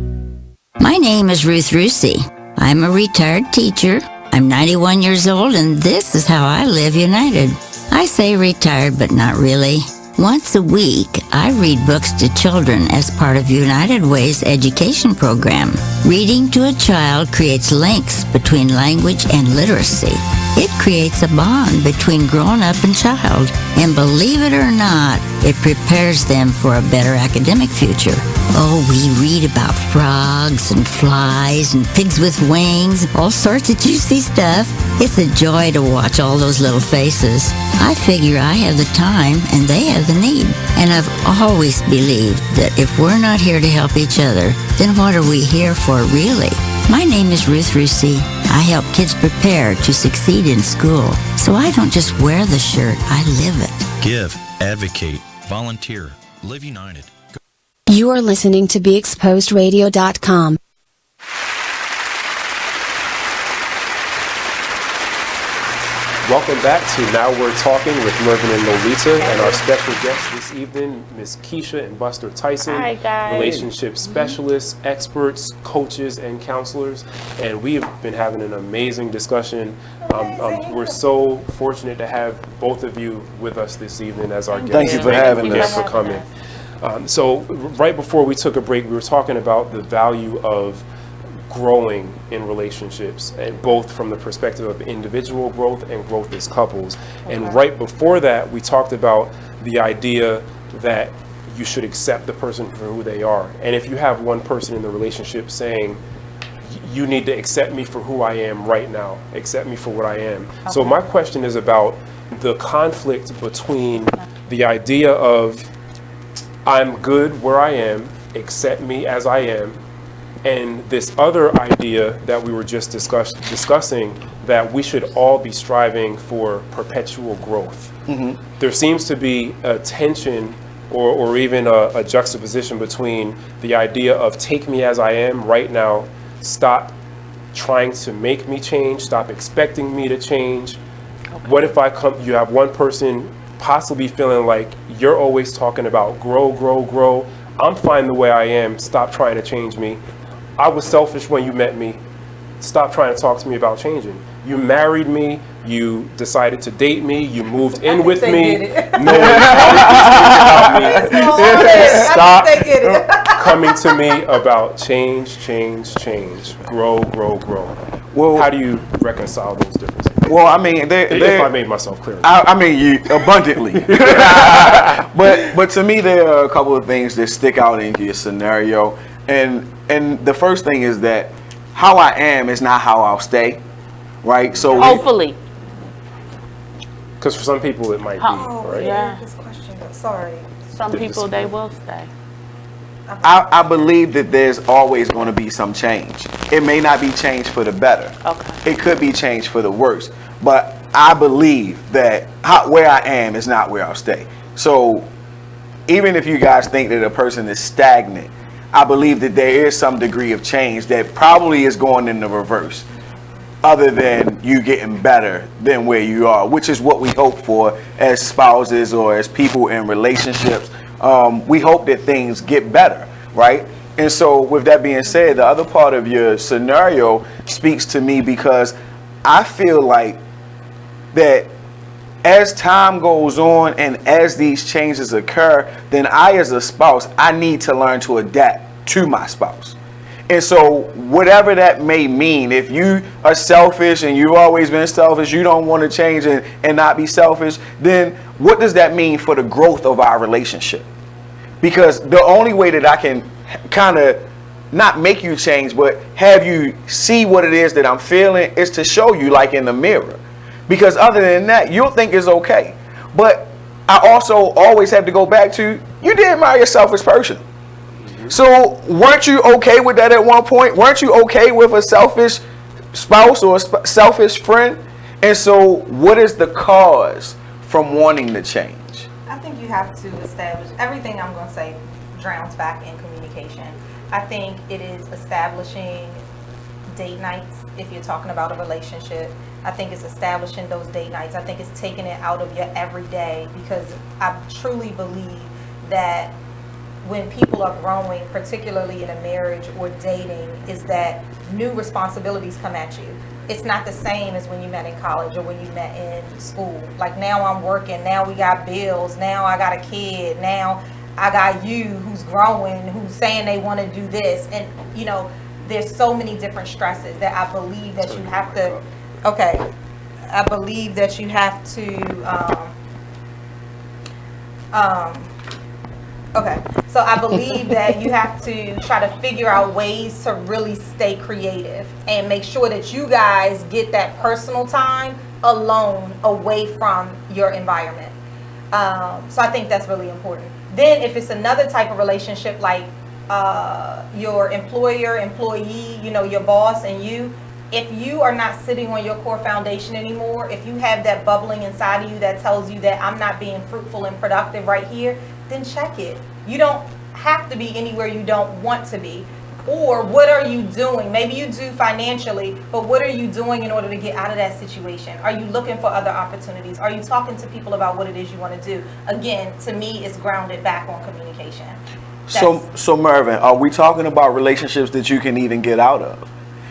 My name is Ruth Rusi. I'm a retired teacher. I'm 91 years old, and this is how I live United. I say retired, but not really. Once a week, I read books to children as part of United Way's education program. Reading to a child creates links between language and literacy. It creates a bond between grown-up and child. And believe it or not, it prepares them for a better academic future. Oh, we read about frogs and flies and pigs with wings, all sorts of juicy stuff. It's a joy to watch all those little faces. I figure I have the time and they have the need. And I've always believed that if we're not here to help each other, then what are we here for really? My name is Ruth Rusi. I help kids prepare to succeed in school. So I don't just wear the shirt, I live it. Give, advocate, volunteer, live united. You are listening to BeExposedRadio.com. Welcome back to Now We're Talking with Mervin and Lolita, and our special guests this evening, Miss Tekesha and Buster Tyson. Hi, guys. Relationship specialists, experts, coaches, and counselors. And we have been having an amazing discussion. We're so fortunate to have both of you with us this evening as our guests. Thank you for having us. For coming. So right before we took a break, we were talking about the value of growing in relationships, and both from the perspective of individual growth and growth as couples. And right before that, we talked about the idea that you should accept the person for who they are. And if you have one person in the relationship saying, you need to accept me for who I am right now, accept me for what I am. So my question is about the conflict between the idea of I'm good where I am, accept me as I am, and this other idea that we were just discussing, that we should all be striving for perpetual growth. Mm-hmm. There seems to be a tension or even a juxtaposition between the idea of take me as I am right now, stop trying to make me change, stop expecting me to change. Okay. What if you have one person possibly feeling like you're always talking about grow, grow, grow. I'm fine the way I am, stop trying to change me. I was selfish when you met me. Stop trying to talk to me about changing. You married me. You decided to date me. You moved in with me. Knowing all these things about me. Stop coming to me about change, grow. Well, how do you reconcile those differences? Well, I mean, if I made myself clear. I mean, you abundantly. but to me, there are a couple of things that stick out in your scenario, and the first thing is that how I am is not how I'll stay, right? So hopefully, because for some people it might be. Right? Yeah. This question. Sorry. Some people they will stay. I believe that there's always going to be some change. It may not be change for the better. Okay. It could be change for the worse. But I believe that where I am is not where I'll stay. So even if you guys think that a person is stagnant, I believe that there is some degree of change that probably is going in the reverse, other than you getting better than where you are, which is what we hope for as spouses or as people in relationships. We hope that things get better, right? And so with that being said, the other part of your scenario speaks to me because I feel like that as time goes on and as these changes occur, then I as a spouse, I need to learn to adapt to my spouse. And so whatever that may mean, if you are selfish and you've always been selfish, you don't want to change and not be selfish, then what does that mean for the growth of our relationship? Because the only way that I can kind of not make you change, but have you see what it is that I'm feeling is to show you like in the mirror. Because other than that, you'll think it's okay. But I also always have to go back to, you did marry a selfish person. So weren't you okay with that at one point? Weren't you okay with a selfish spouse or a selfish friend? And so what is the cause from wanting to change? I think you have to establish, everything I'm going to say drowns back in communication. I think it is establishing date nights if you're talking about a relationship. I think it's establishing those date nights. I think it's taking it out of your everyday, because I truly believe that when people are growing, particularly in a marriage or dating, is that new responsibilities come at you. It's not the same as when you met in college or when you met in school. Like now I'm working, now we got bills, now I got a kid, now I got you who's growing, who's saying they want to do this. And you know, there's so many different stresses that I believe that you have to, I believe that you have to, so I believe that you have to try to figure out ways to really stay creative and make sure that you guys get that personal time alone away from your environment. So I think that's really important. Then if it's another type of relationship like your employer, employee, you know, your boss and you, if you are not sitting on your core foundation anymore, if you have that bubbling inside of you that tells you that I'm not being fruitful and productive right here, then check it. You don't have to be anywhere you don't want to be. Or what are you doing? Maybe you do financially, but what are you doing in order to get out of that situation? Are you looking for other opportunities? Are you talking to people about what it is you want to do? Again, to me, it's grounded back on communication. So Mervin, are we talking about relationships that you can even get out of,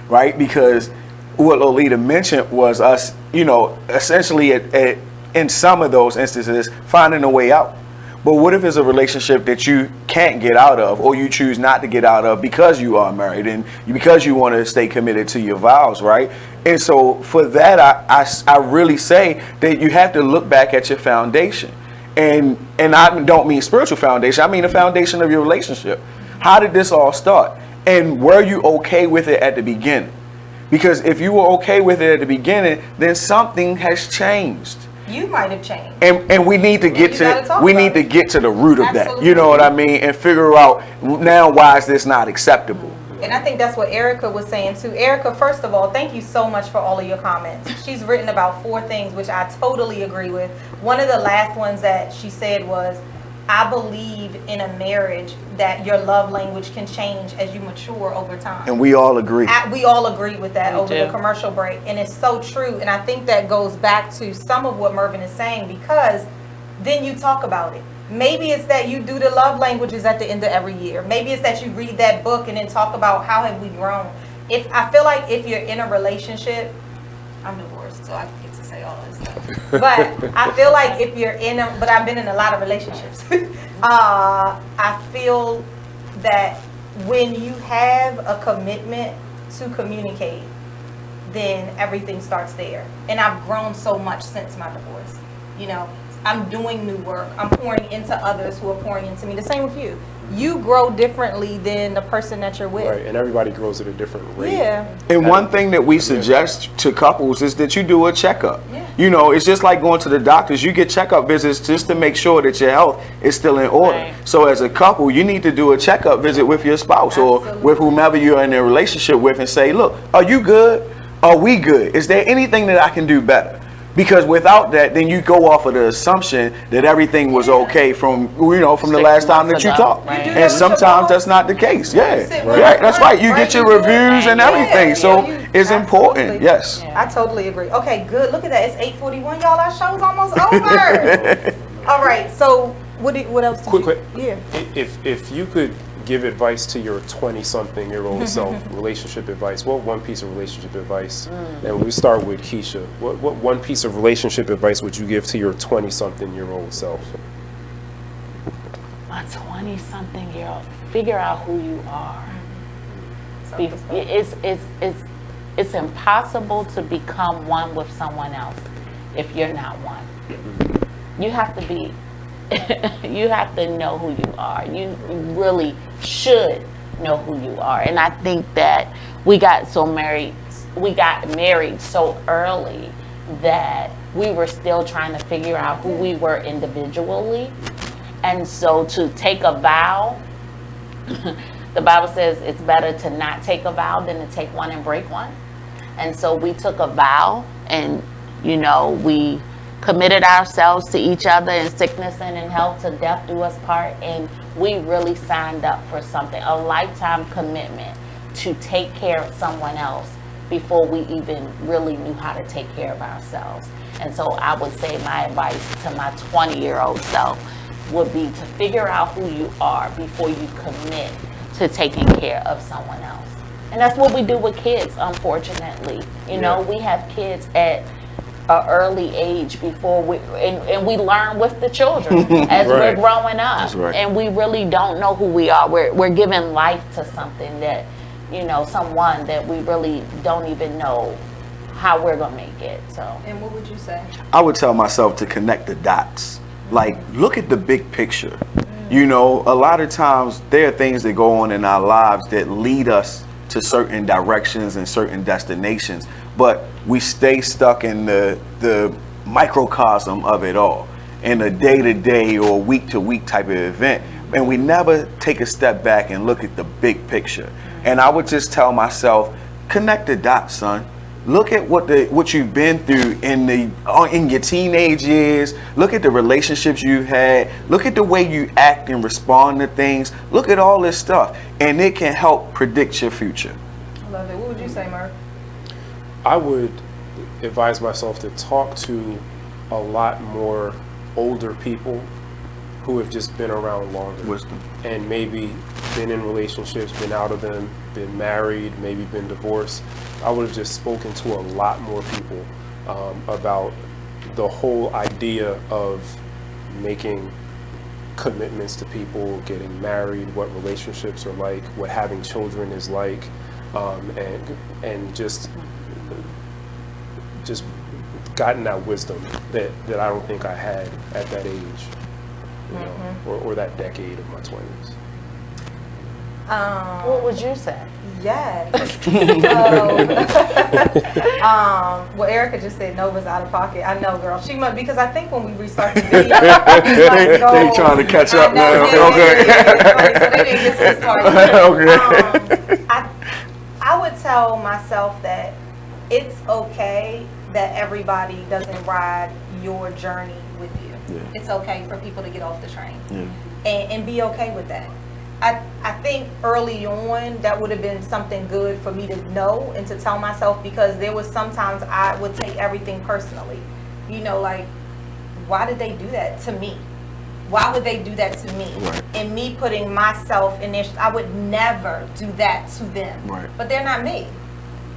right? Because what Lolita mentioned was us, you know, essentially in some of those instances, finding a way out. But what if it's a relationship that you can't get out of, or you choose not to get out of because you are married and because you want to stay committed to your vows, right? And so for that, I really say that you have to look back at your foundation. And I don't mean spiritual foundation, I mean the foundation of your relationship. How did this all start? And were you okay with it at the beginning? Because if you were okay with it at the beginning, then something has changed. You might have changed. And we need to get to the root of that. You know what I mean? And figure out now, why is this not acceptable? And I think that's what Erica was saying too. Erica, first of all, thank you so much for all of your comments. She's written about 4 things, which I totally agree with. One of the last ones that she said was, I believe in a marriage that your love language can change as you mature over time. And we all agree. We all agree with that over the commercial break. And it's so true. And I think that goes back to some of what Mervin is saying, because then you talk about it. Maybe it's that you do the love languages at the end of every year. Maybe it's that you read that book and then talk about how have we grown. I feel like if you're in a relationship I'm divorced, so I get to say all this stuff. But I feel like if you're in them, but I've been in a lot of relationships. I feel that when you have a commitment to communicate, then everything starts there. And I've grown so much since my divorce. You know, I'm doing new work. I'm pouring into others who are pouring into me. The same with you. You grow differently than the person that you're with. Right, and everybody grows at a different rate. Yeah. And one thing that we suggest to couples is that you do a checkup. Yeah. You know, it's just like going to the doctors. You get checkup visits just to make sure that your health is still in order. Right. So as a couple, you need to do a checkup visit with your spouse or with whomever you're in a relationship with and say, look, are you good? Are we good? Is there anything that I can do better? Because without that, then you go off of the assumption that everything was okay from the last time that you talked. Right. And sometimes that's not the case. Yeah, right. That's right. You get your reviews and everything. So it's important. Yes. I totally agree. Okay, good. Look at that. It's 8:41, y'all. Our show's almost over. All right. So what else? Quick. Yeah. If you could give advice to your 20-something-year-old self, relationship advice, what one piece of relationship advice, and we start with Keisha, what one piece of relationship advice would you give to your 20-something-year-old self? My 20-something-year-old, figure out who you are. It's impossible to become one with someone else if you're not one. You have to be you have to know who you are. You really should know who you are. And I think that we got married so early that we were still trying to figure out who we were individually. And so to take a vow, the Bible says it's better to not take a vow than to take one and break one. And so we took a vow, and we committed ourselves to each other in sickness and in health, to death do us part. And we really signed up for something, a lifetime commitment to take care of someone else before we even really knew how to take care of ourselves. And so I would say my advice to my 20-year-old self would be to figure out who you are before you commit to taking care of someone else. And that's what we do with kids, unfortunately. We have kids at an early age before and we learn with the children as we're growing up. That's right. And we really don't know who we are. We're giving life to something that, someone that we really don't even know how we're gonna make it. So. And what would you say? I would tell myself to connect the dots. Like, look at the big picture. A lot of times there are things that go on in our lives that lead us to certain directions and certain destinations, but we stay stuck in the microcosm of it all, in a day-to-day or week-to-week type of event, and we never take a step back and look at the big picture. And I would just tell myself, connect the dots, son. Look at what you've been through in your teenage years. Look at the relationships you've had. Look at the way you act and respond to things. Look at all this stuff, and it can help predict your future. I love it. What would you say, Merv? I would advise myself to talk to a lot more older people who have just been around longer. Wisdom. And maybe been in relationships, been out of them, been married, maybe been divorced. I would have just spoken to a lot more people about the whole idea of making commitments to people, getting married, what relationships are like, what having children is like, and just gotten that wisdom that I don't think I had at that age, or that decade of my 20s. What would you say? Yes. Well, Erica just said Nova's out of pocket. I know, girl. She must, because I think when we restart the video, they trying to catch up now. Okay. So they didn't get to this part yet. Okay. I would tell myself that it's okay that everybody doesn't ride your journey with you. Yeah. It's okay for people to get off the train. Yeah. And be okay with that. I think early on that would have been something good for me to know and to tell myself, because there was sometimes I would take everything personally. Like, why did they do that to me? Why would they do that to me? Right. And me putting myself in there, I would never do that to them. Right. But they're not me.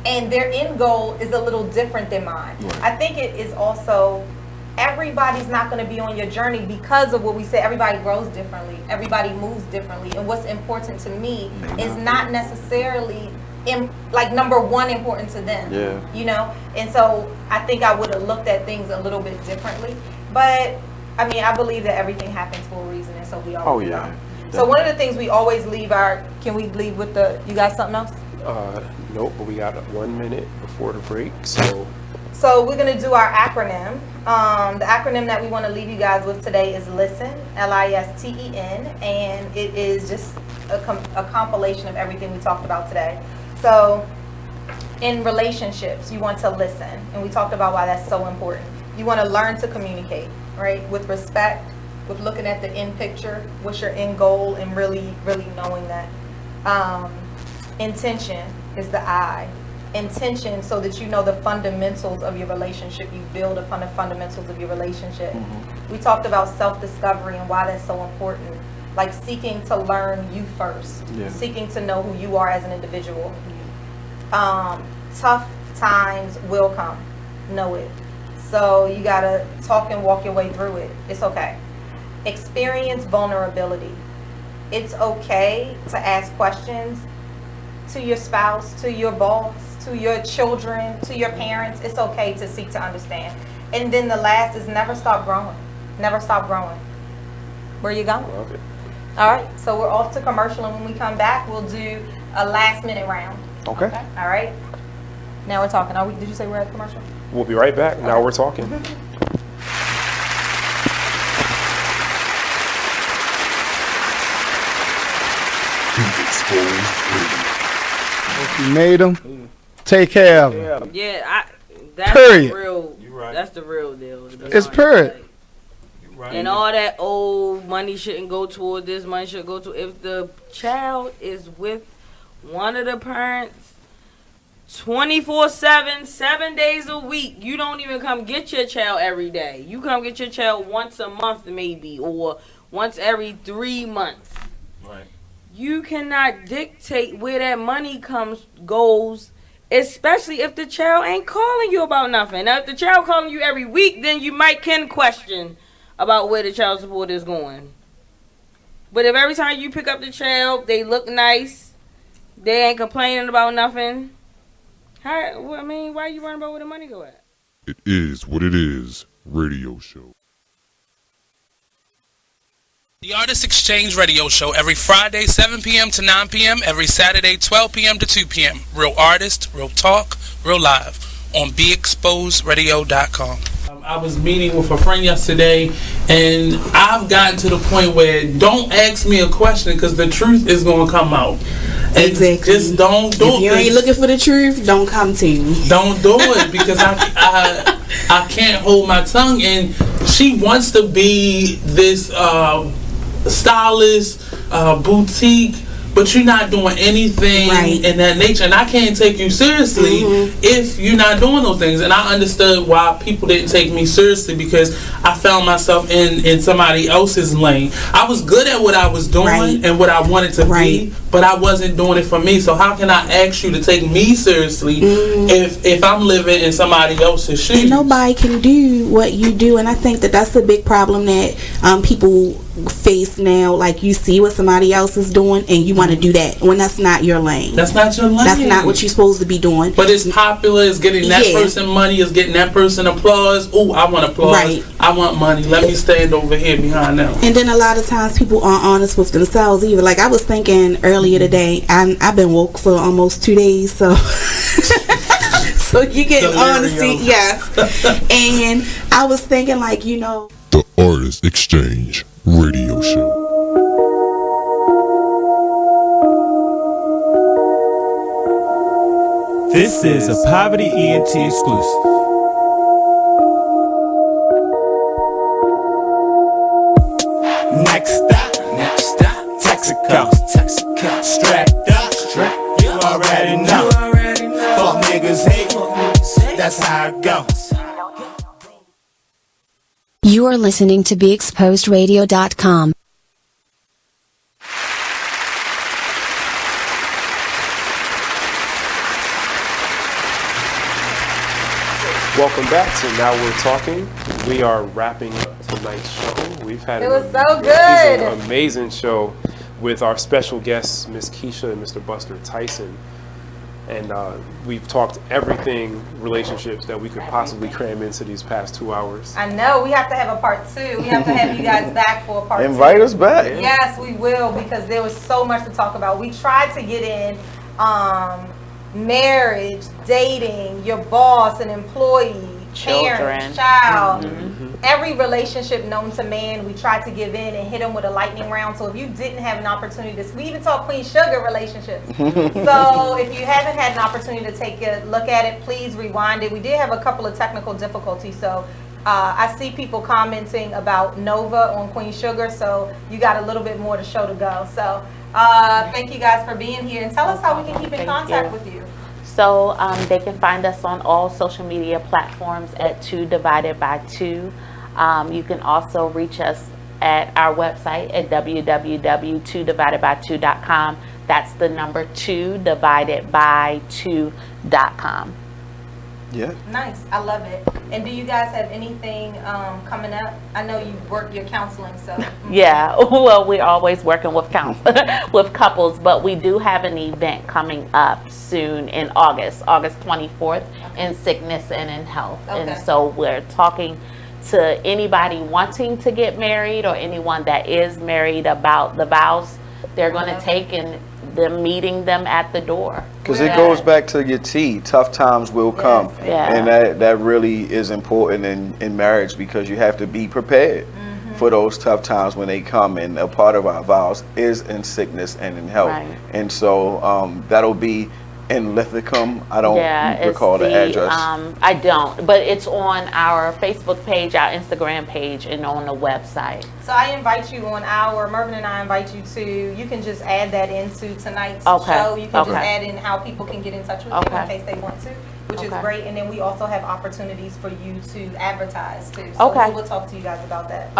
and their end goal is a little different than mine. Right. I think it is also, everybody's not going to be on your journey because of what we said. Everybody grows differently. Everybody moves differently. And what's important to me is not necessarily like number one important to them. Yeah. You know? And so I think I would have looked at things a little bit differently. But I mean, I believe that everything happens for a reason, and so we always know. So one of the things we always leave can we leave with you got something else? Nope, but we got 1 minute before the break, so we're going to do our acronym. The acronym that we want to leave you guys with today is LISTEN, LISTEN, and it is just a compilation of everything we talked about today. So in relationships, you want to listen, and we talked about why that's so important. You want to learn to communicate, right, with respect, with looking at the end picture, what's your end goal, and really, really knowing that. Intention is the I. Intention, so that you know the fundamentals of your relationship. You build upon the fundamentals of your relationship. We talked about self-discovery and why that's so important. Like seeking to learn you first. Yeah. Seeking to know who you are as an individual. Tough times will come. Know it. So you gotta talk and walk your way through it. It's okay. Experience vulnerability. It's okay to ask questions to your spouse, to your boss, to your children, to your parents. It's okay to seek to understand. And then the last is never stop growing. Never stop growing. Where you going? Love it. All right, so we're off to commercial, and when we come back, we'll do a last minute round. Okay. All right. Now we're talking. Did you say we're at commercial? We'll be right back. Okay. Now we're talking. If you made them, take care of them. Yeah, that's period. The real. Right. That's the real deal. It's period. Right. And all that old money shouldn't go toward this, money should go to, if the child is with one of the parents 24/7, 7 days a week, you don't even come get your child every day. You come get your child once a month maybe, or once every 3 months. Right. You cannot dictate where that money goes, especially if the child ain't calling you about nothing. Now, if the child calling you every week, then you can question about where the child support is going. But if every time you pick up the child, they look nice, they ain't complaining about nothing, why are you worrying about where the money go at? It is what it is radio show. The Artist Exchange Radio Show every Friday 7 p.m. to 9 p.m. every Saturday 12 p.m. to 2 p.m. Real artist, real talk, real live on BeExposedRadio.com. I was meeting with a friend yesterday, and I've gotten to the point where don't ask me a question because the truth is going to come out. And exactly. Just don't do it. If you ain't looking for the truth, don't come to me. Don't do it because I can't hold my tongue. And she wants to be this stylist, boutique, but you're not doing anything in that nature, and I can't take you seriously if you're not doing those things. And I understood why people didn't take me seriously, because I found myself in somebody else's lane. I was good at what I was doing and what I wanted to be, but I wasn't doing it for me. So how can I ask you to take me seriously if I'm living in somebody else's shoes? And nobody can do what you do, and I think that's a big problem that people face now. Like, you see what somebody else is doing and you want to do that when that's not your lane. That's not your lane. That's not what you're supposed to be doing. But it's popular, it's getting that person money, it's getting that person applause. Oh, I want applause. I want money. Let me stand over here behind them. And then a lot of times people aren't honest with themselves either. Like, I was thinking earlier today, I've been woke for almost 2 days, so so you get honesty, and I was thinking, like, The Artist Exchange Radio Show. This is a Poverty ENT exclusive. Next stop, Texaco. Strapped up, you already know. Fuck niggas hate, that's how it goes. You are listening to BeExposedRadio.com. Welcome back to Now We're Talking. We are wrapping up tonight's show. We've had an amazing show with our special guests, Miss Tekesha and Mr. Buster Tyson. And we've talked everything relationships that we could possibly cram into these past 2 hours. I know. We have to have a part 2. We have to have you guys back for a part 2. Invite us back. Yes, we will, because there was so much to talk about. We tried to get in marriage, dating, your boss, an employee, parents, child, every relationship known to man. We tried to give in and hit them with a lightning round. So if you didn't have an opportunity to, we even talked Queen Sugar relationships. So if you haven't had an opportunity to take a look at it, please rewind it. We did have a couple of technical difficulties. So I see people commenting about Nova on Queen Sugar. So you got a little bit more to show to go. So thank you guys for being here, and tell us how we can keep in contact with you. So they can find us on all social media platforms at 2 Divided by 2. You can also reach us at our website at www.2dividedby2.com. That's the number 2 divided by 2.com. Yeah. Nice. I love it. And do you guys have anything coming up? I know you work your counseling, so. Yeah. Well, we're always working with with couples, but we do have an event coming up soon in August 24th, in sickness and in health. And so we're talking to anybody wanting to get married or anyone that is married about the vows they're going to take and them meeting them at the door. Because it goes back to your T. Tough times will come. And that really is important in marriage, because you have to be prepared for those tough times when they come. And a part of our vows is in sickness and in health. And so that'll be in Lithicum. I don't recall the address. I don't, but it's on our Facebook page, our Instagram page, and on the website. So I invite you on Mervin and I invite you to, you can just add that into tonight's show. You can just add in how people can get in touch with you in case they want to, which is great. And then we also have opportunities for you to advertise too. So we will talk to you guys about that.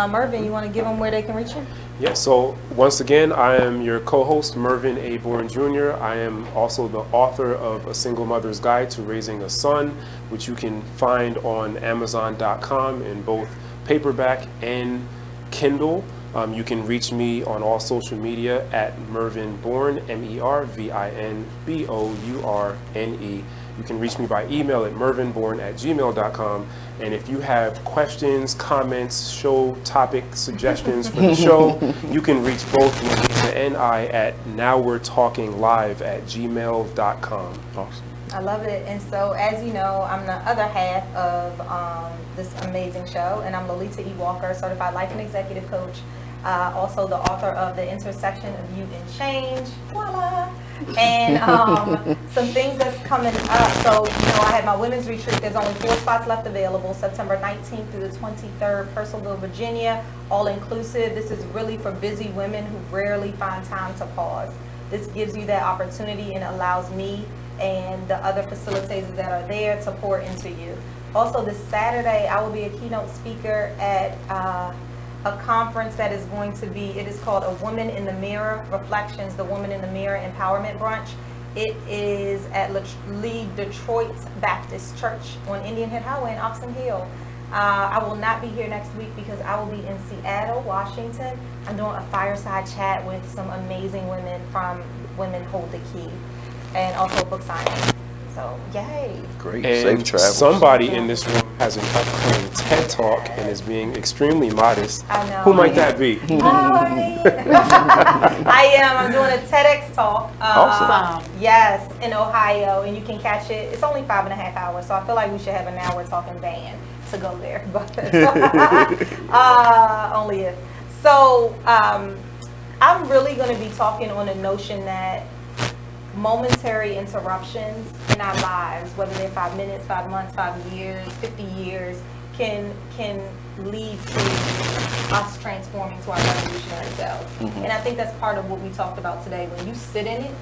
Mervin, you want to give them where they can reach you? Yeah, so once again, I am your co-host, Mervin A. Bourne Jr. I am also the author of A Single Mother's Guide to Raising a Son, which you can find on Amazon.com in both paperback and Kindle. You can reach me on all social media at Mervin Bourne, MErvinBourne. You can reach me by email at mervinbourne@gmail.com. And if you have questions, comments, show topic suggestions for the show, you can reach both Lolita and I at nowwe'retalkinglive@gmail.com. Awesome. I love it. And so, as you know, I'm the other half of this amazing show, and I'm Lolita E. Walker, certified life and executive coach. Also the author of The Intersection of Youth and Change. Voila! And some things that's coming up. So, I had my women's retreat. There's only 4 spots left available. September 19th through the 23rd, Purcellville, Virginia. All inclusive. This is really for busy women who rarely find time to pause. This gives you that opportunity and allows me and the other facilitators that are there to pour into you. Also, this Saturday, I will be a keynote speaker at a conference that is going to be, it is called A Woman in the Mirror Reflections, the Woman in the Mirror Empowerment Brunch. It is at Lee Detroit Baptist Church on Indian Head Highway in Oxon Hill. I will not be here next week because I will be in Seattle, Washington. I'm doing a fireside chat with some amazing women from Women Hold the Key, and also book signing. So, yay. Great. And safe travels. Somebody in this room has an upcoming TED Talk and is being extremely modest. I know. Who might that be? I am. I'm doing a TEDx talk. Awesome. Yes, in Ohio, and you can catch it. It's only 5.5 hours, so I feel like we should have an Now We're Talking band to go there. But only if. So, I'm really going to be talking on a notion that momentary interruptions in our lives, whether they're 5 minutes, 5 months, 5 years, 50 years, can lead to us transforming to our revolutionary selves. And I think that's part of what we talked about today. When you sit in it,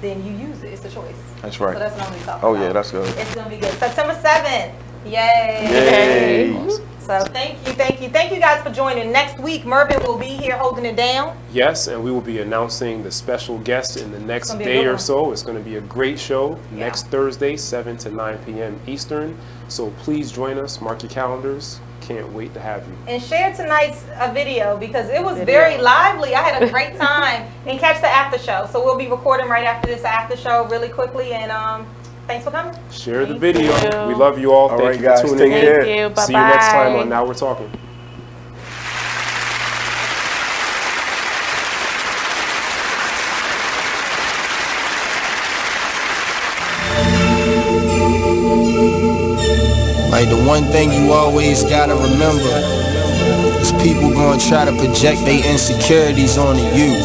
then you use it. It's a choice. That's right. So that's what I'm going to talk about. Oh, yeah, that's good. It's going to be good. September 7th. Yay. Yay. So thank you guys for joining. Next week, Mervin will be here holding it down. Yes, and we will be announcing the special guest in the next day or so. It's going to be a great show next Thursday, 7 to 9 p.m. Eastern. So please join us. Mark your calendars. Can't wait to have you. And share tonight's video because it was very lively. I had a great time. And catch the after show. So we'll be recording right after this after show really quickly. And thanks for coming. Share the video. We love you all. Thank you for tuning in. Thank you. Bye-bye. See you next time on Now We're Talking. Like the one thing you always gotta remember is people gonna try to project their insecurities onto you.